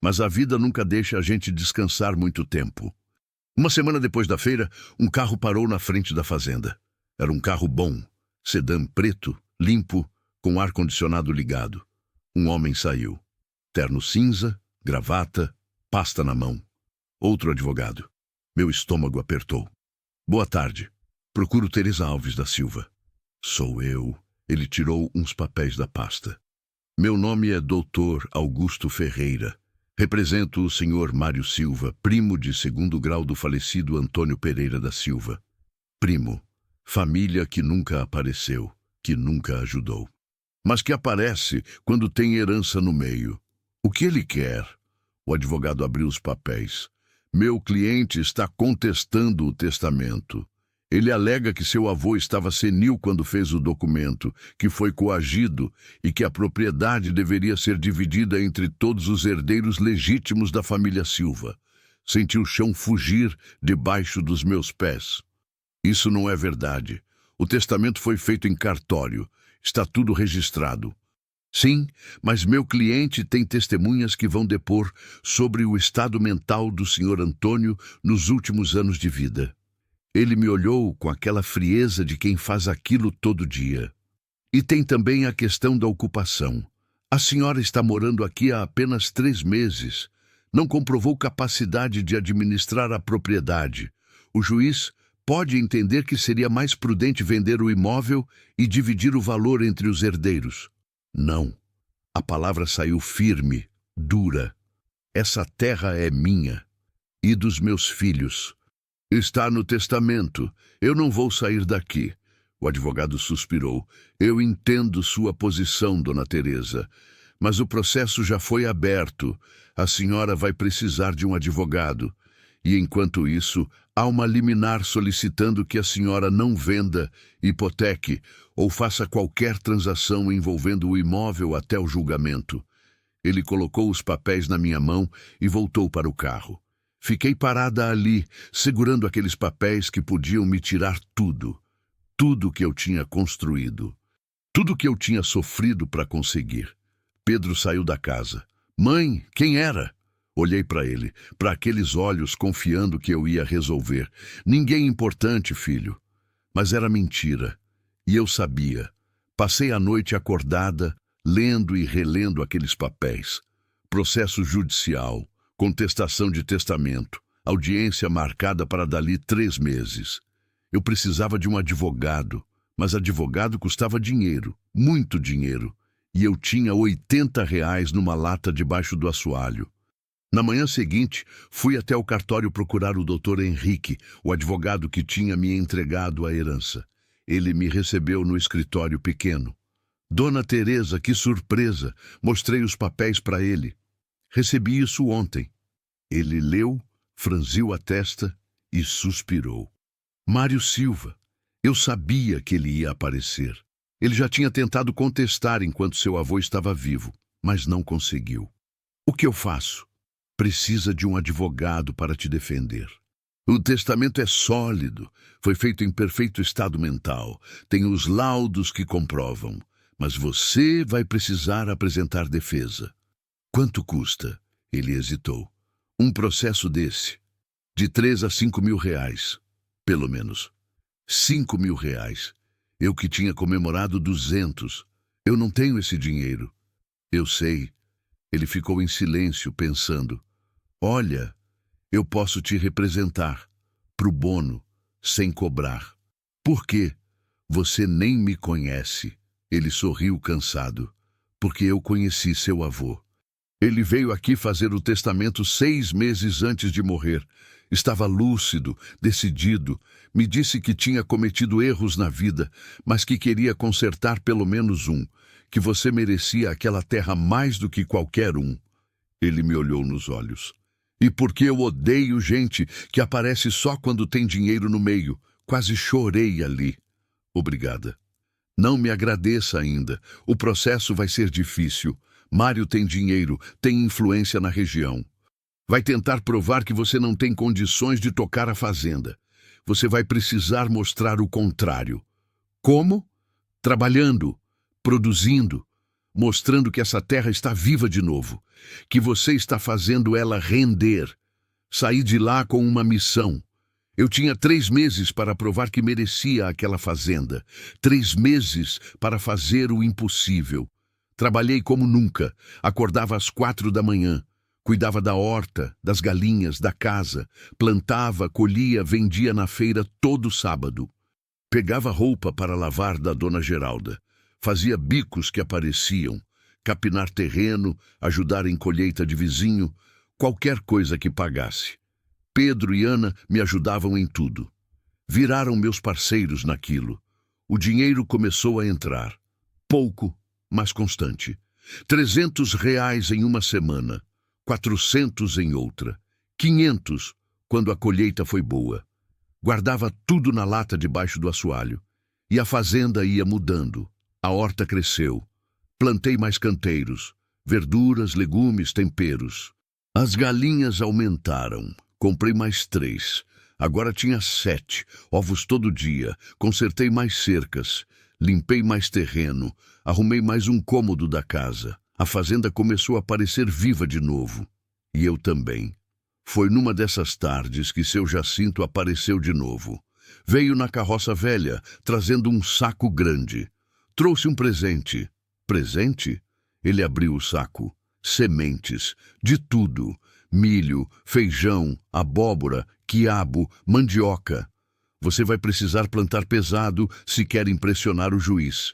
mas a vida nunca deixa a gente descansar muito tempo." Uma semana depois da feira, um carro parou na frente da fazenda. Era um carro bom, sedã preto, limpo, com ar-condicionado ligado. Um homem saiu. Terno cinza, gravata, pasta na mão. Outro advogado. Meu estômago apertou. "Boa tarde. Procuro Teresa Alves da Silva." "Sou eu." Ele tirou uns papéis da pasta. "Meu nome é Dr. Augusto Ferreira. Represento o Sr. Mário Silva, primo de 2º grau do falecido Antônio Pereira da Silva. Primo. Família que nunca apareceu, que nunca ajudou. Mas que aparece quando tem herança no meio. O que ele quer?" O advogado abriu os papéis. "Meu cliente está contestando o testamento. Ele alega que seu avô estava senil quando fez o documento, que foi coagido e que a propriedade deveria ser dividida entre todos os herdeiros legítimos da família Silva. Senti o chão fugir debaixo dos meus pés. Isso não é verdade. O testamento foi feito em cartório. Está tudo registrado. Sim, mas meu cliente tem testemunhas que vão depor sobre o estado mental do Sr. Antônio nos últimos anos de vida. Ele me olhou com aquela frieza de quem faz aquilo todo dia. E tem também a questão da ocupação. A senhora está morando aqui há apenas 3 meses. Não comprovou capacidade de administrar a propriedade. O juiz pode entender que seria mais prudente vender o imóvel e dividir o valor entre os herdeiros. Não. A palavra saiu firme, dura. Essa terra é minha e dos meus filhos. Está no testamento. Eu não vou sair daqui. O advogado suspirou. Eu entendo sua posição, dona Teresa, mas o processo já foi aberto. A senhora vai precisar de um advogado. E, enquanto isso, há uma liminar solicitando que a senhora não venda, hipoteque ou faça qualquer transação envolvendo o imóvel até o julgamento. Ele colocou os papéis na minha mão e voltou para o carro. Fiquei parada ali, segurando aqueles papéis que podiam me tirar tudo. Tudo que eu tinha construído. Tudo que eu tinha sofrido para conseguir. Pedro saiu da casa. Mãe, quem era? Olhei para ele, para aqueles olhos, confiando que eu ia resolver. Ninguém importante, filho. Mas era mentira. E eu sabia. Passei a noite acordada, lendo e relendo aqueles papéis. Processo judicial, contestação de testamento, audiência marcada para dali 3 meses. Eu precisava de um advogado, mas advogado custava dinheiro, muito dinheiro. E eu tinha R$ 80 numa lata debaixo do assoalho. Na manhã seguinte, fui até o cartório procurar o Dr. Henrique, o advogado que tinha me entregado a herança. Ele me recebeu no escritório pequeno. Dona Teresa, que surpresa! Mostrei os papéis para ele. Recebi isso ontem. Ele leu, franziu a testa e suspirou. Mário Silva. Eu sabia que ele ia aparecer. Ele já tinha tentado contestar enquanto seu avô estava vivo, mas não conseguiu. O que eu faço? Precisa de um advogado para te defender. O testamento é sólido, foi feito em perfeito estado mental, tem os laudos que comprovam, mas você vai precisar apresentar defesa. Quanto custa? Ele hesitou. Um processo desse, de 3 a 5 mil reais, pelo menos. 5 mil reais. Eu que tinha comemorado 200. Eu não tenho esse dinheiro. Eu sei. Ele ficou em silêncio, pensando. Olha, eu posso te representar, pro bono, sem cobrar. Por quê? Você nem me conhece. Ele sorriu cansado. Porque eu conheci seu avô. Ele veio aqui fazer o testamento 6 meses antes de morrer. Estava lúcido, decidido. Me disse que tinha cometido erros na vida, mas que queria consertar pelo menos um. Que você merecia aquela terra mais do que qualquer um. Ele me olhou nos olhos. E porque eu odeio gente que aparece só quando tem dinheiro no meio. Quase chorei ali. Obrigada. Não me agradeça ainda. O processo vai ser difícil. Mário tem dinheiro, tem influência na região. Vai tentar provar que você não tem condições de tocar a fazenda. Você vai precisar mostrar o contrário. Como? Trabalhando, produzindo, mostrando que essa terra está viva de novo, que você está fazendo ela render. Saí de lá com uma missão. Eu tinha 3 meses para provar que merecia aquela fazenda. 3 meses para fazer o impossível. Trabalhei como nunca. Acordava às 4 da manhã. Cuidava da horta, das galinhas, da casa. Plantava, colhia, vendia na feira todo sábado. Pegava roupa para lavar da dona Geralda. Fazia bicos que apareciam. Capinar terreno, ajudar em colheita de vizinho. Qualquer coisa que pagasse. Pedro e Ana me ajudavam em tudo. Viraram meus parceiros naquilo. O dinheiro começou a entrar. Pouco, mas constante. R$ 300 em uma semana. 400 em outra. 500 quando a colheita foi boa. Guardava tudo na lata debaixo do assoalho. E a fazenda ia mudando. A horta cresceu. Plantei mais canteiros. Verduras, legumes, temperos. As galinhas aumentaram. Comprei mais 3. Agora tinha 7. Ovos todo dia. Consertei mais cercas. Limpei mais terreno. Arrumei mais um cômodo da casa. A fazenda começou a parecer viva de novo. E eu também. Foi numa dessas tardes que seu Jacinto apareceu de novo. Veio na carroça velha, trazendo um saco grande. Trouxe um presente. Presente? Ele abriu o saco. Sementes, de tudo. Milho, feijão, abóbora, quiabo, mandioca. Você vai precisar plantar pesado se quer impressionar o juiz.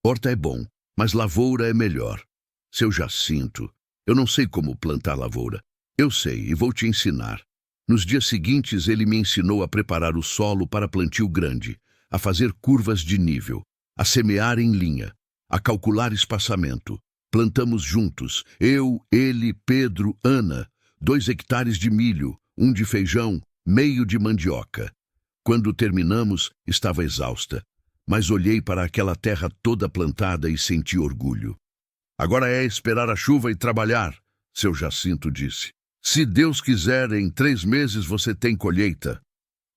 Horta é bom, mas lavoura é melhor. Seu Jacinto, eu não sei como plantar lavoura. Eu sei e vou te ensinar. Nos dias seguintes ele me ensinou a preparar o solo para plantio grande. a fazer curvas de nível, a semear em linha, a calcular espaçamento. Plantamos juntos, eu, ele, Pedro, Ana, 2 hectares de milho, 1 de feijão, meio de mandioca. Quando terminamos, estava exausta, mas olhei para aquela terra toda plantada e senti orgulho. Agora é esperar a chuva e trabalhar, seu Jacinto disse. Se Deus quiser, em 3 meses você tem colheita.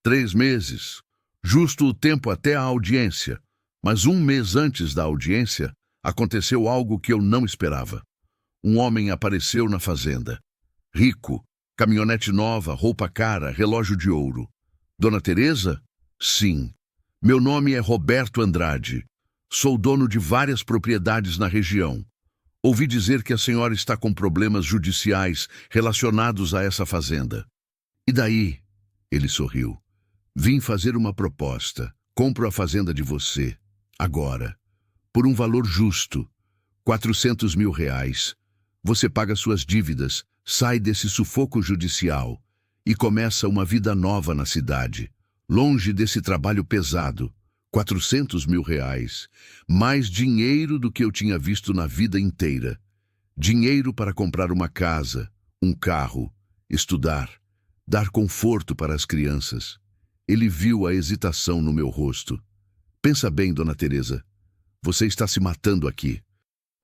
3 meses. Justo o tempo até a audiência. Mas 1 mês antes da audiência, aconteceu algo que eu não esperava. Um homem apareceu na fazenda. Rico, caminhonete nova, roupa cara, relógio de ouro. Dona Teresa? Sim. Meu nome é Roberto Andrade. Sou dono de várias propriedades na região. Ouvi dizer que a senhora está com problemas judiciais relacionados a essa fazenda. E daí? Ele sorriu. Vim fazer uma proposta. Compro a fazenda de você. Agora. Por um valor justo. R$ 400 mil. Você paga suas dívidas, sai desse sufoco judicial e começa uma vida nova na cidade, longe desse trabalho pesado. R$ 400 mil. Mais dinheiro do que eu tinha visto na vida inteira. Dinheiro para comprar uma casa, um carro, estudar, dar conforto para as crianças. Ele viu a hesitação no meu rosto. Pensa bem, Dona Teresa. Você está se matando aqui.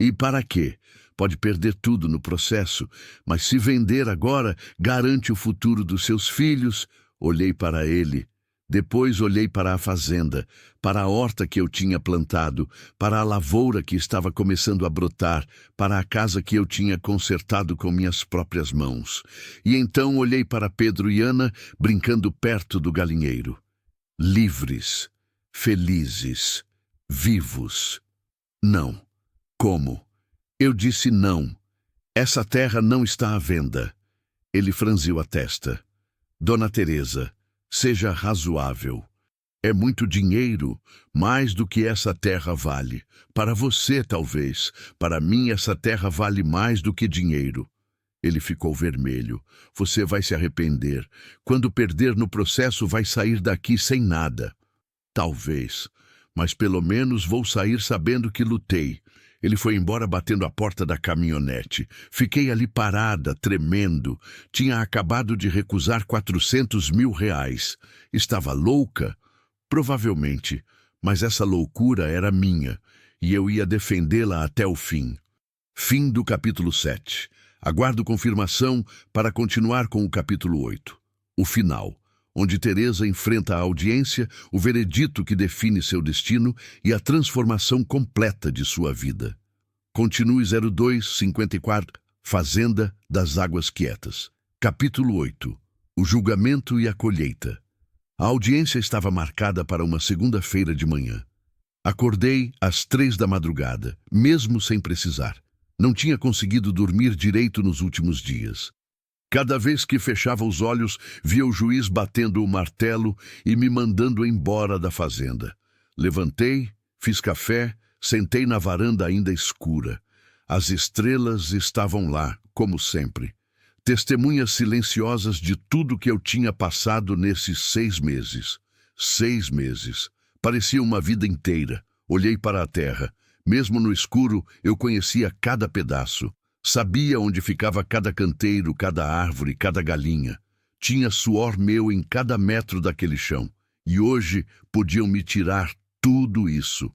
E para quê? Pode perder tudo no processo, mas se vender agora, garante o futuro dos seus filhos. Olhei para ele. Depois olhei para a fazenda, para a horta que eu tinha plantado, para a lavoura que estava começando a brotar, para a casa que eu tinha consertado com minhas próprias mãos. E então olhei para Pedro e Ana brincando perto do galinheiro. Livres, felizes, vivos. Não. Como? Eu disse não. Essa terra não está à venda. Ele franziu a testa. Dona Teresa, seja razoável. É muito dinheiro, mais do que essa terra vale. Para você, talvez. Para mim, essa terra vale mais do que dinheiro. Ele ficou vermelho. Você vai se arrepender. Quando perder no processo, vai sair daqui sem nada. Talvez. Mas pelo menos vou sair sabendo que lutei. Ele foi embora batendo a porta da caminhonete. Fiquei ali parada, tremendo. Tinha acabado de recusar R$ 400 mil. Estava louca? Provavelmente. Mas essa loucura era minha, e eu ia defendê-la até o fim. Fim do capítulo 7. Aguardo confirmação para continuar com o capítulo 8. O final, onde Teresa enfrenta a audiência, o veredito que define seu destino e a transformação completa de sua vida. Continue 0254, Fazenda das Águas Quietas. Capítulo 8. O julgamento e a colheita. A audiência estava marcada para uma segunda-feira de manhã. Acordei às 3 da madrugada, mesmo sem precisar. Não tinha conseguido dormir direito nos últimos dias. Cada vez que fechava os olhos, via o juiz batendo o martelo e me mandando embora da fazenda. Levantei, fiz café, sentei na varanda ainda escura. As estrelas estavam lá, como sempre. Testemunhas silenciosas de tudo que eu tinha passado nesses 6 meses. 6 meses. Parecia uma vida inteira. Olhei para a terra. Mesmo no escuro, eu conhecia cada pedaço. Sabia onde ficava cada canteiro, cada árvore, cada galinha. Tinha suor meu em cada metro daquele chão. E hoje podiam me tirar tudo isso.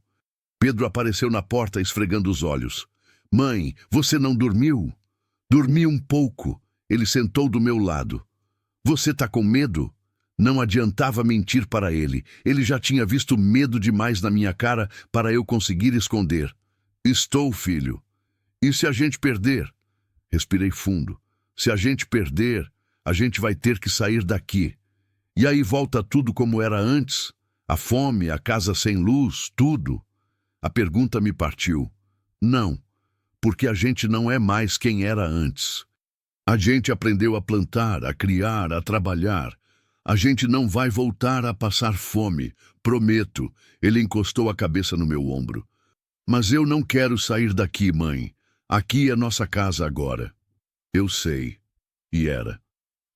Pedro apareceu na porta esfregando os olhos. Mãe, você não dormiu? Dormi um pouco. Ele sentou do meu lado. Você tá com medo? Não adiantava mentir para ele. Ele já tinha visto medo demais na minha cara para eu conseguir esconder. Estou, filho. E se a gente perder? Respirei fundo. Se a gente perder, a gente vai ter que sair daqui. E aí volta tudo como era antes? A fome, a casa sem luz, tudo? A pergunta me partiu. Não, porque a gente não é mais quem era antes. A gente aprendeu a plantar, a criar, a trabalhar. A gente não vai voltar a passar fome, prometo. Ele encostou a cabeça no meu ombro. Mas eu não quero sair daqui, mãe. Aqui é nossa casa agora. Eu sei. E era.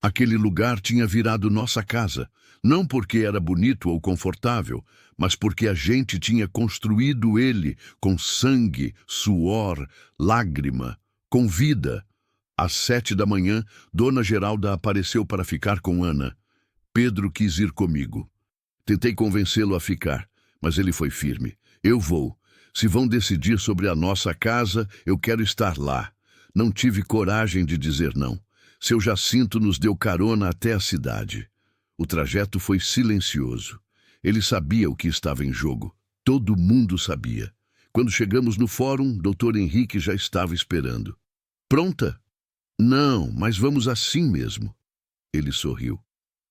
Aquele lugar tinha virado nossa casa, não porque era bonito ou confortável, mas porque a gente tinha construído ele com sangue, suor, lágrima, com vida. Às 7 da manhã, Dona Geralda apareceu para ficar com Ana. Pedro quis ir comigo. Tentei convencê-lo a ficar, mas ele foi firme. Eu vou. Se vão decidir sobre a nossa casa, eu quero estar lá. Não tive coragem de dizer não. Seu Jacinto nos deu carona até a cidade. O trajeto foi silencioso. Ele sabia o que estava em jogo. Todo mundo sabia. Quando chegamos no fórum, Dr. Henrique já estava esperando. Pronta? Não, mas vamos assim mesmo. Ele sorriu.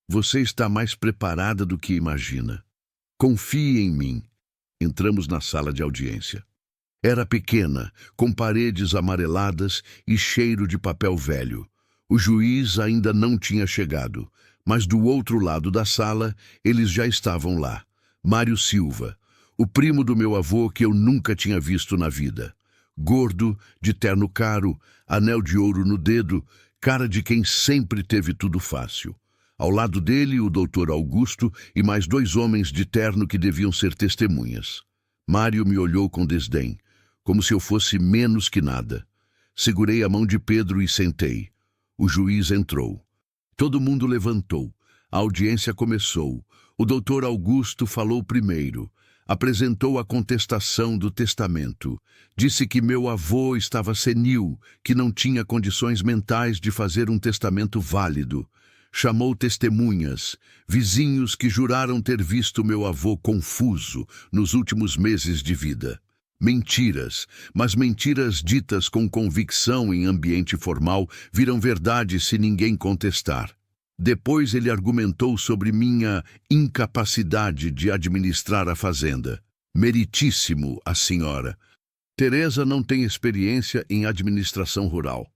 Você está mais preparada do que imagina. Confie em mim. Entramos na sala de audiência. Era pequena, com paredes amareladas e cheiro de papel velho. O juiz ainda não tinha chegado, mas do outro lado da sala, eles já estavam lá. Mário Silva, o primo do meu avô que eu nunca tinha visto na vida. Gordo, de terno caro, anel de ouro no dedo, cara de quem sempre teve tudo fácil. Ao lado dele, o doutor Augusto e mais 2 homens de terno que deviam ser testemunhas. Mário me olhou com desdém, como se eu fosse menos que nada. Segurei a mão de Pedro e sentei. O juiz entrou. Todo mundo levantou. A audiência começou. O doutor Augusto falou primeiro. Apresentou a contestação do testamento. Disse que meu avô estava senil, que não tinha condições mentais de fazer um testamento válido. Chamou testemunhas, vizinhos que juraram ter visto meu avô confuso nos últimos meses de vida. Mentiras, mas mentiras ditas com convicção em ambiente formal viram verdade se ninguém contestar. Depois ele argumentou sobre minha incapacidade de administrar a fazenda. Meritíssimo, a senhora. Teresa não tem experiência em administração rural.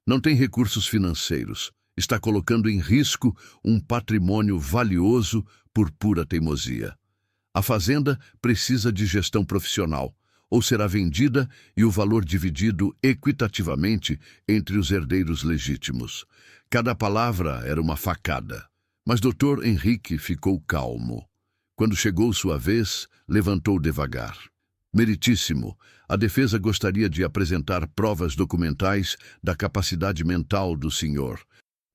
Não tem recursos financeiros. Está colocando em risco um patrimônio valioso por pura teimosia. A fazenda precisa de gestão profissional. Ou será vendida e o valor dividido equitativamente entre os herdeiros legítimos. Cada palavra era uma facada. Mas Dr. Henrique ficou calmo. Quando chegou sua vez, levantou devagar. Meritíssimo, a defesa gostaria de apresentar provas documentais da capacidade mental do senhor.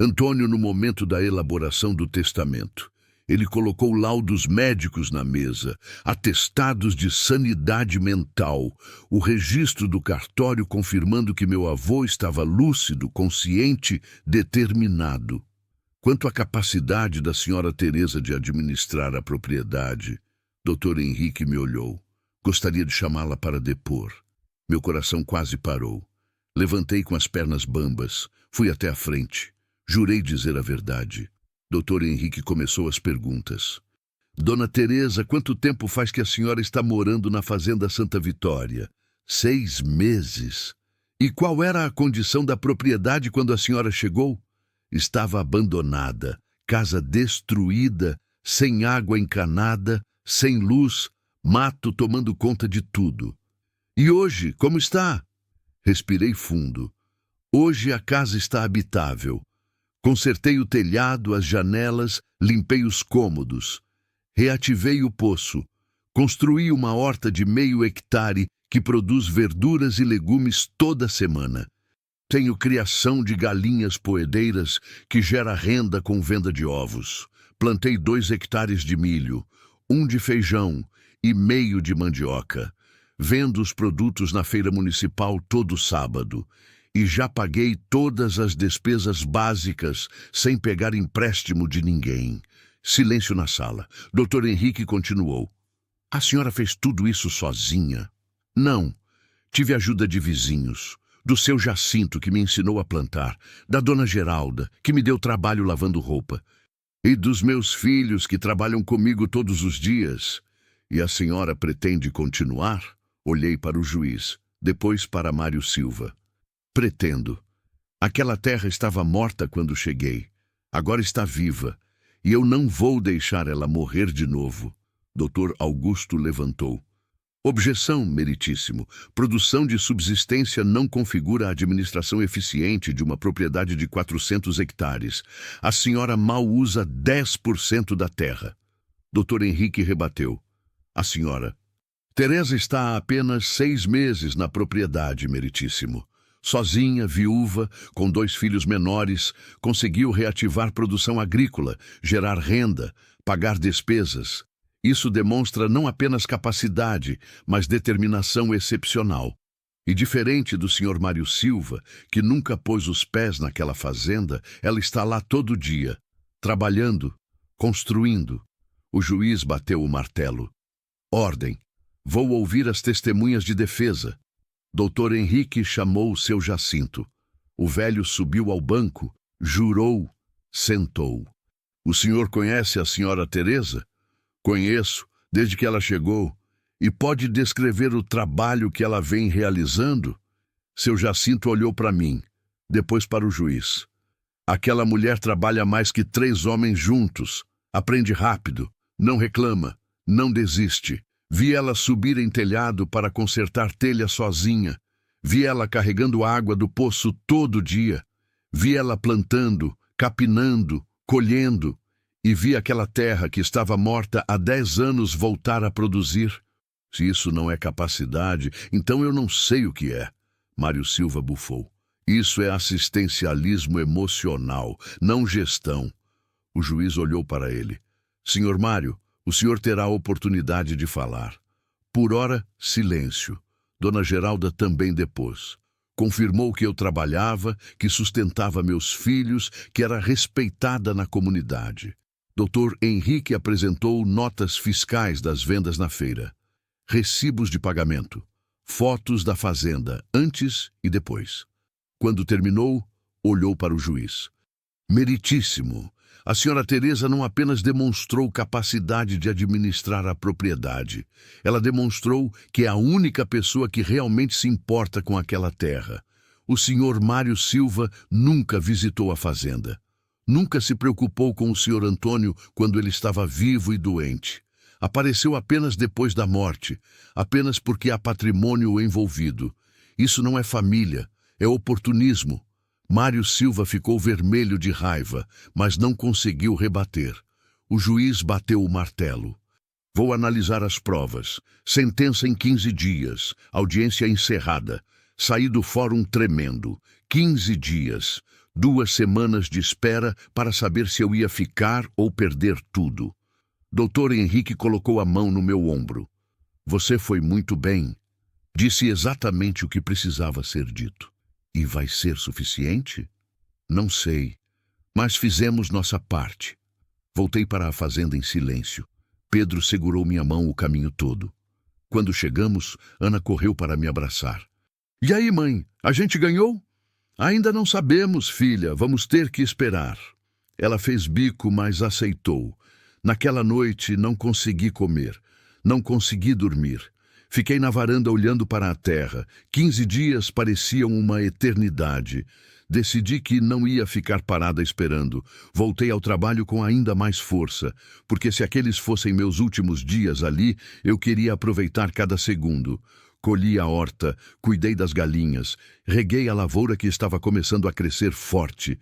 Antônio, no momento da elaboração do testamento, ele colocou laudos médicos na mesa, atestados de sanidade mental, o registro do cartório confirmando que meu avô estava lúcido, consciente, determinado. Quanto à capacidade da senhora Teresa de administrar a propriedade, Dr. Henrique me olhou. Gostaria de chamá-la para depor. Meu coração quase parou. Levantei com as pernas bambas, fui até a frente. Jurei dizer a verdade. Dr. Henrique começou as perguntas. Dona Teresa, quanto tempo faz que a senhora está morando na fazenda Santa Vitória? 6 meses. E qual era a condição da propriedade quando a senhora chegou? Estava abandonada, casa destruída, sem água encanada, sem luz, mato tomando conta de tudo. E hoje, como está? Respirei fundo. Hoje a casa está habitável. Consertei o telhado, as janelas, limpei os cômodos. Reativei o poço. Construí uma horta de meio hectare que produz verduras e legumes toda semana. Tenho criação de galinhas poedeiras que gera renda com venda de ovos. Plantei 2 hectares de milho, 1 de feijão e meio de mandioca. Vendo os produtos na feira municipal todo sábado. E já paguei todas as despesas básicas sem pegar empréstimo de ninguém. Silêncio na sala. Dr. Henrique continuou. A senhora fez tudo isso sozinha? Não. Tive ajuda de vizinhos. Do seu Jacinto, que me ensinou a plantar. Da dona Geralda, que me deu trabalho lavando roupa. E dos meus filhos, que trabalham comigo todos os dias. E a senhora pretende continuar? Olhei para o juiz, depois para Mário Silva. Pretendo. Aquela terra estava morta quando cheguei. Agora está viva. E eu não vou deixar ela morrer de novo. Dr. Augusto levantou. Objeção, meritíssimo. Produção de subsistência não configura a administração eficiente de uma propriedade de 400 hectares. A senhora mal usa 10% da terra. Dr. Henrique rebateu. A senhora. Teresa está há apenas 6 meses na propriedade, meritíssimo. Sozinha, viúva, com 2 filhos menores, conseguiu reativar produção agrícola, gerar renda, pagar despesas. Isso demonstra não apenas capacidade, mas determinação excepcional. E diferente do Sr. Mário Silva, que nunca pôs os pés naquela fazenda, ela está lá todo dia, trabalhando, construindo. O juiz bateu o martelo. Ordem. Vou ouvir as testemunhas de defesa. Dr. Henrique chamou seu Jacinto. O velho subiu ao banco, jurou, sentou. O senhor conhece a senhora Teresa? Conheço, desde que ela chegou. E pode descrever o trabalho que ela vem realizando? Seu Jacinto olhou para mim, depois para o juiz. Aquela mulher trabalha mais que 3 homens juntos. Aprende rápido, não reclama, não desiste. Vi ela subir em telhado para consertar telha sozinha. Vi ela carregando água do poço todo dia. Vi ela plantando, capinando, colhendo. E vi aquela terra que estava morta há 10 anos voltar a produzir. Se isso não é capacidade, então eu não sei o que é. Mário Silva bufou. Isso é assistencialismo emocional, não gestão. O juiz olhou para ele. Senhor Mário, o senhor terá a oportunidade de falar. Por ora, silêncio. Dona Geralda também depôs. Confirmou que eu trabalhava, que sustentava meus filhos, que era respeitada na comunidade. Dr. Henrique apresentou notas fiscais das vendas na feira. Recibos de pagamento. Fotos da fazenda, antes e depois. Quando terminou, olhou para o juiz. Meritíssimo. A senhora Teresa não apenas demonstrou capacidade de administrar a propriedade, ela demonstrou que é a única pessoa que realmente se importa com aquela terra. O senhor Mário Silva nunca visitou a fazenda. Nunca se preocupou com o senhor Antônio quando ele estava vivo e doente. Apareceu apenas depois da morte, apenas porque há patrimônio envolvido. Isso não é família, é oportunismo. Mário Silva ficou vermelho de raiva, mas não conseguiu rebater. O juiz bateu o martelo. Vou analisar as provas. Sentença em 15 dias. Audiência encerrada. Saí do fórum tremendo. 15 dias. 2 semanas de espera para saber se eu ia ficar ou perder tudo. Dr. Henrique colocou a mão no meu ombro. Você foi muito bem. Disse exatamente o que precisava ser dito. E vai ser suficiente? Não sei, mas fizemos nossa parte. Voltei para a fazenda em silêncio. Pedro segurou minha mão o caminho todo. Quando chegamos, Ana correu para me abraçar. E aí, mãe, a gente ganhou? Ainda não sabemos, filha, vamos ter que esperar. Ela fez bico, mas aceitou. Naquela noite não consegui comer, não consegui dormir. Fiquei na varanda olhando para a terra. 15 dias pareciam uma eternidade. Decidi que não ia ficar parada esperando. Voltei ao trabalho com ainda mais força, porque se aqueles fossem meus últimos dias ali, eu queria aproveitar cada segundo. Colhi a horta, cuidei das galinhas, reguei a lavoura que estava começando a crescer forte.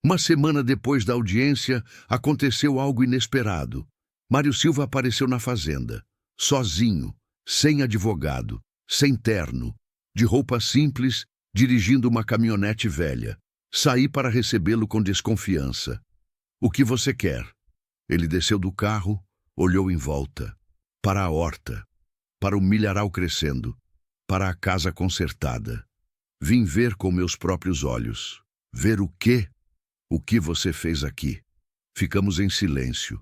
Uma semana depois da audiência, aconteceu algo inesperado. Mário Silva apareceu na fazenda, sozinho. Sem advogado, sem terno, de roupa simples, dirigindo uma caminhonete velha. Saí para recebê-lo com desconfiança. O que você quer? Ele desceu do carro, olhou em volta. Para a horta, para o milharal crescendo, para a casa consertada. Vim ver com meus próprios olhos. Ver o quê? O que você fez aqui? Ficamos em silêncio.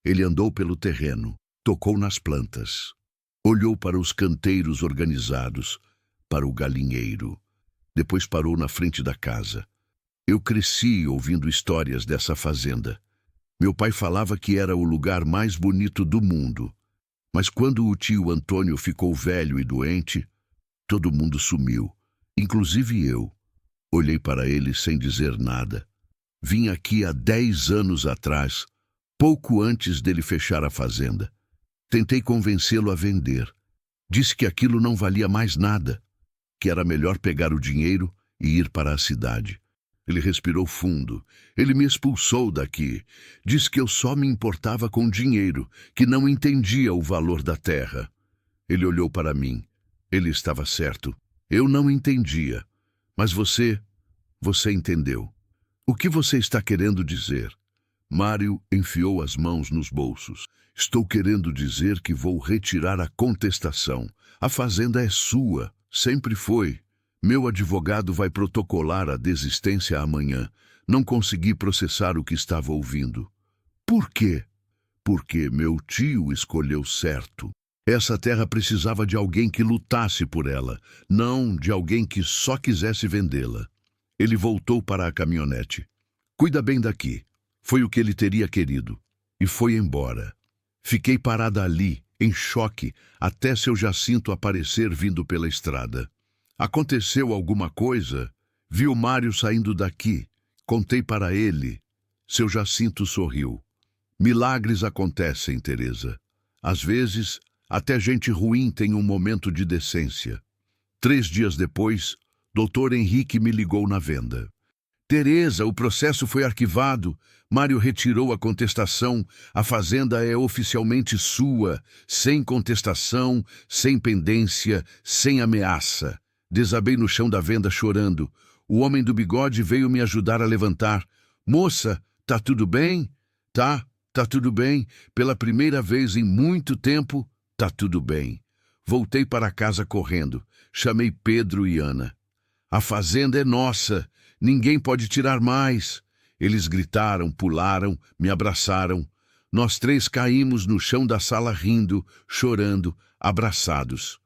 Ele andou pelo terreno, tocou nas plantas. Olhou para os canteiros organizados, para o galinheiro. Depois parou na frente da casa. Eu cresci ouvindo histórias dessa fazenda. Meu pai falava que era o lugar mais bonito do mundo. Mas quando o tio Antônio ficou velho e doente, todo mundo sumiu, inclusive eu. Olhei para ele sem dizer nada. Vim aqui há 10 anos atrás, pouco antes dele fechar a fazenda. Tentei convencê-lo a vender. Disse que aquilo não valia mais nada, que era melhor pegar o dinheiro e ir para a cidade. Ele respirou fundo. Ele me expulsou daqui. Disse que eu só me importava com dinheiro, que não entendia o valor da terra. Ele olhou para mim. Ele estava certo. Eu não entendia. Mas você entendeu. O que você está querendo dizer? Mário enfiou as mãos nos bolsos. Estou querendo dizer que vou retirar a contestação. A fazenda é sua. Sempre foi. Meu advogado vai protocolar a desistência amanhã. Não consegui processar o que estava ouvindo. Por quê? Porque meu tio escolheu certo. Essa terra precisava de alguém que lutasse por ela, não de alguém que só quisesse vendê-la. Ele voltou para a caminhonete. Cuida bem daqui. Foi o que ele teria querido. E foi embora. Fiquei parada ali, em choque, até seu Jacinto aparecer vindo pela estrada. Aconteceu alguma coisa? Vi o Mário saindo daqui. Contei para ele. Seu Jacinto sorriu. Milagres acontecem, Teresa. Às vezes, até gente ruim tem um momento de decência. 3 dias depois, Dr. Henrique me ligou na venda. Teresa, o processo foi arquivado. Mário retirou a contestação. A fazenda é oficialmente sua, sem contestação, sem pendência, sem ameaça. Desabei no chão da venda chorando. O homem do bigode veio me ajudar a levantar. Moça, tá tudo bem? Tá tudo bem. Pela primeira vez em muito tempo, tá tudo bem. Voltei para casa correndo. Chamei Pedro e Ana. A fazenda é nossa. Ninguém pode tirar mais. Eles gritaram, pularam, me abraçaram. Nós 3 caímos no chão da sala rindo, chorando, abraçados.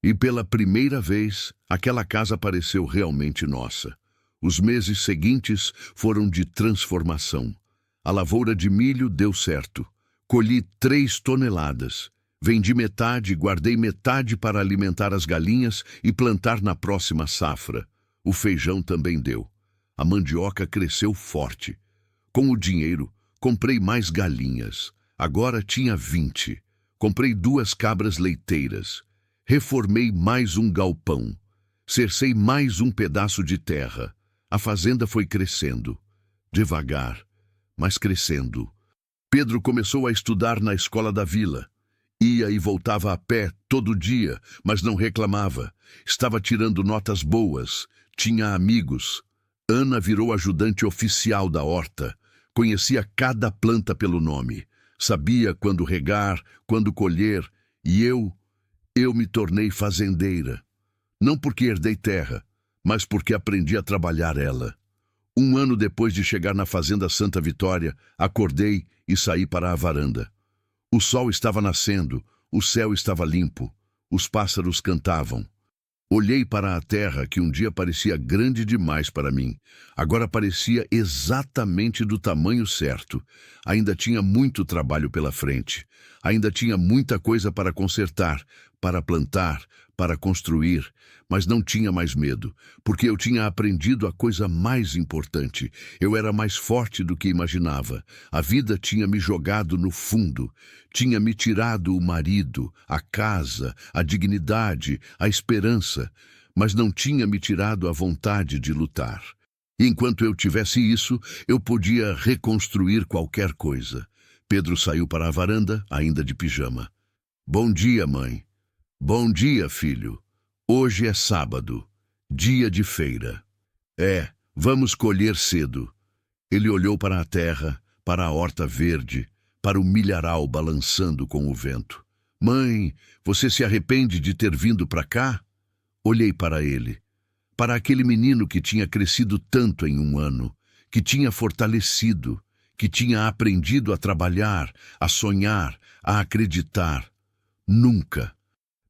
E pela primeira vez, aquela casa pareceu realmente nossa. Os meses seguintes foram de transformação. A lavoura de milho deu certo. Colhi 3 toneladas. Vendi metade, guardei metade para alimentar as galinhas e plantar na próxima safra. O feijão também deu. A mandioca cresceu forte. Com o dinheiro, comprei mais galinhas. Agora tinha 20. Comprei 2 cabras leiteiras. Reformei mais um galpão. Cercei mais um pedaço de terra. A fazenda foi crescendo. Devagar, mas crescendo. Pedro começou a estudar na escola da vila. Ia e voltava a pé todo dia, mas não reclamava. Estava tirando notas boas. Tinha amigos. Ana virou ajudante oficial da horta. Conhecia cada planta pelo nome. Sabia quando regar, quando colher. E eu me tornei fazendeira. Não porque herdei terra, mas porque aprendi a trabalhar ela. 1 ano depois de chegar na fazenda Santa Vitória, acordei e saí para a varanda. O sol estava nascendo, o céu estava limpo, os pássaros cantavam. Olhei para a terra que um dia parecia grande demais para mim. Agora parecia exatamente do tamanho certo. Ainda tinha muito trabalho pela frente. Ainda tinha muita coisa para consertar, para plantar, para construir, mas não tinha mais medo, porque eu tinha aprendido a coisa mais importante. Eu era mais forte do que imaginava. A vida tinha me jogado no fundo, tinha me tirado o marido, a casa, a dignidade, a esperança, mas não tinha me tirado a vontade de lutar. E enquanto eu tivesse isso, eu podia reconstruir qualquer coisa. Pedro saiu para a varanda, ainda de pijama. Bom dia, mãe. Bom dia, filho. Hoje é sábado, dia de feira. Vamos colher cedo. Ele olhou para a terra, para a horta verde, para o milharal balançando com o vento. Mãe, você se arrepende de ter vindo para cá? Olhei para ele, para aquele menino que tinha crescido tanto em 1 ano, que tinha fortalecido, que tinha aprendido a trabalhar, a sonhar, a acreditar. Nunca.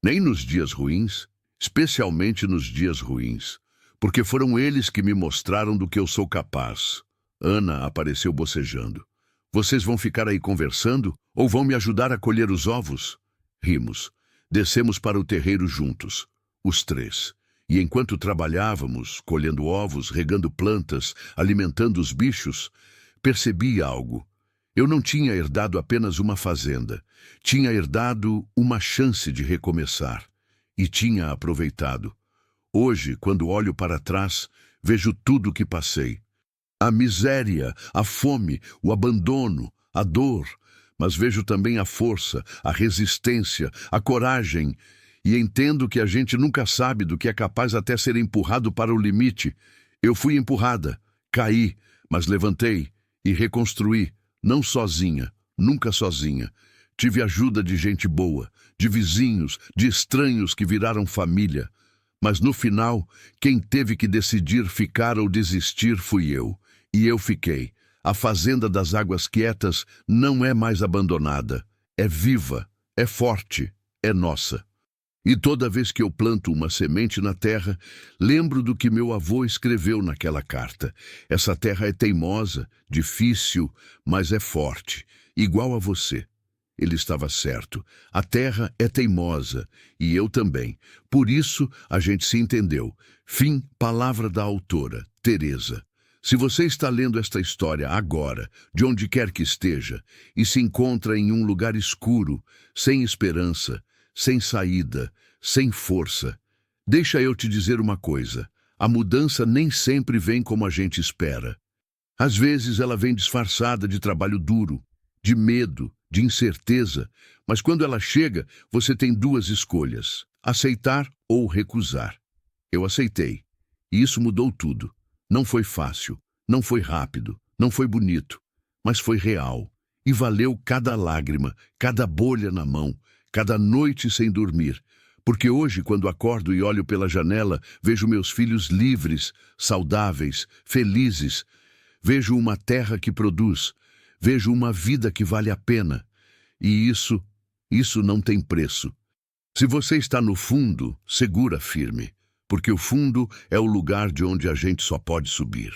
Nem nos dias ruins, especialmente nos dias ruins, porque foram eles que me mostraram do que eu sou capaz. Ana apareceu bocejando. Vocês vão ficar aí conversando ou vão me ajudar a colher os ovos? Rimos. Descemos para o terreiro juntos, os 3. E enquanto trabalhávamos, colhendo ovos, regando plantas, alimentando os bichos, percebi algo. Eu não tinha herdado apenas uma fazenda. Tinha herdado uma chance de recomeçar. e tinha aproveitado. Hoje, quando olho para trás, vejo tudo o que passei. A miséria, a fome, o abandono, a dor, mas vejo também a força, a resistência, a coragem, e entendo que a gente nunca sabe do que é capaz até ser empurrado para o limite. Eu fui empurrada, caí, mas levantei e reconstruí, não sozinha, nunca sozinha. Tive ajuda de gente boa, de vizinhos, de estranhos que viraram família. Mas no final, quem teve que decidir ficar ou desistir fui eu. E eu fiquei. A fazenda das Águas Quietas não é mais abandonada. É viva, é forte, é nossa. E toda vez que eu planto uma semente na terra, lembro do que meu avô escreveu naquela carta. Essa terra é teimosa, difícil, mas é forte, igual a você. Ele estava certo. A terra é teimosa, e eu também. Por isso, a gente se entendeu. Fim, palavra da autora, Teresa. Se você está lendo esta história agora, de onde quer que esteja, e se encontra em um lugar escuro, sem esperança, sem saída, sem força, deixa eu te dizer uma coisa. A mudança nem sempre vem como a gente espera. Às vezes ela vem disfarçada de trabalho duro, de medo, de incerteza, mas quando ela chega, você tem duas escolhas: aceitar ou recusar. Eu aceitei, e isso mudou tudo. Não foi fácil, não foi rápido, não foi bonito, mas foi real. E valeu cada lágrima, cada bolha na mão, cada noite sem dormir. Porque hoje, quando acordo e olho pela janela, vejo meus filhos livres, saudáveis, felizes. Vejo uma terra que produz, vejo uma vida que vale a pena. E isso não tem preço. Se você está no fundo, segura firme, porque o fundo é o lugar de onde a gente só pode subir.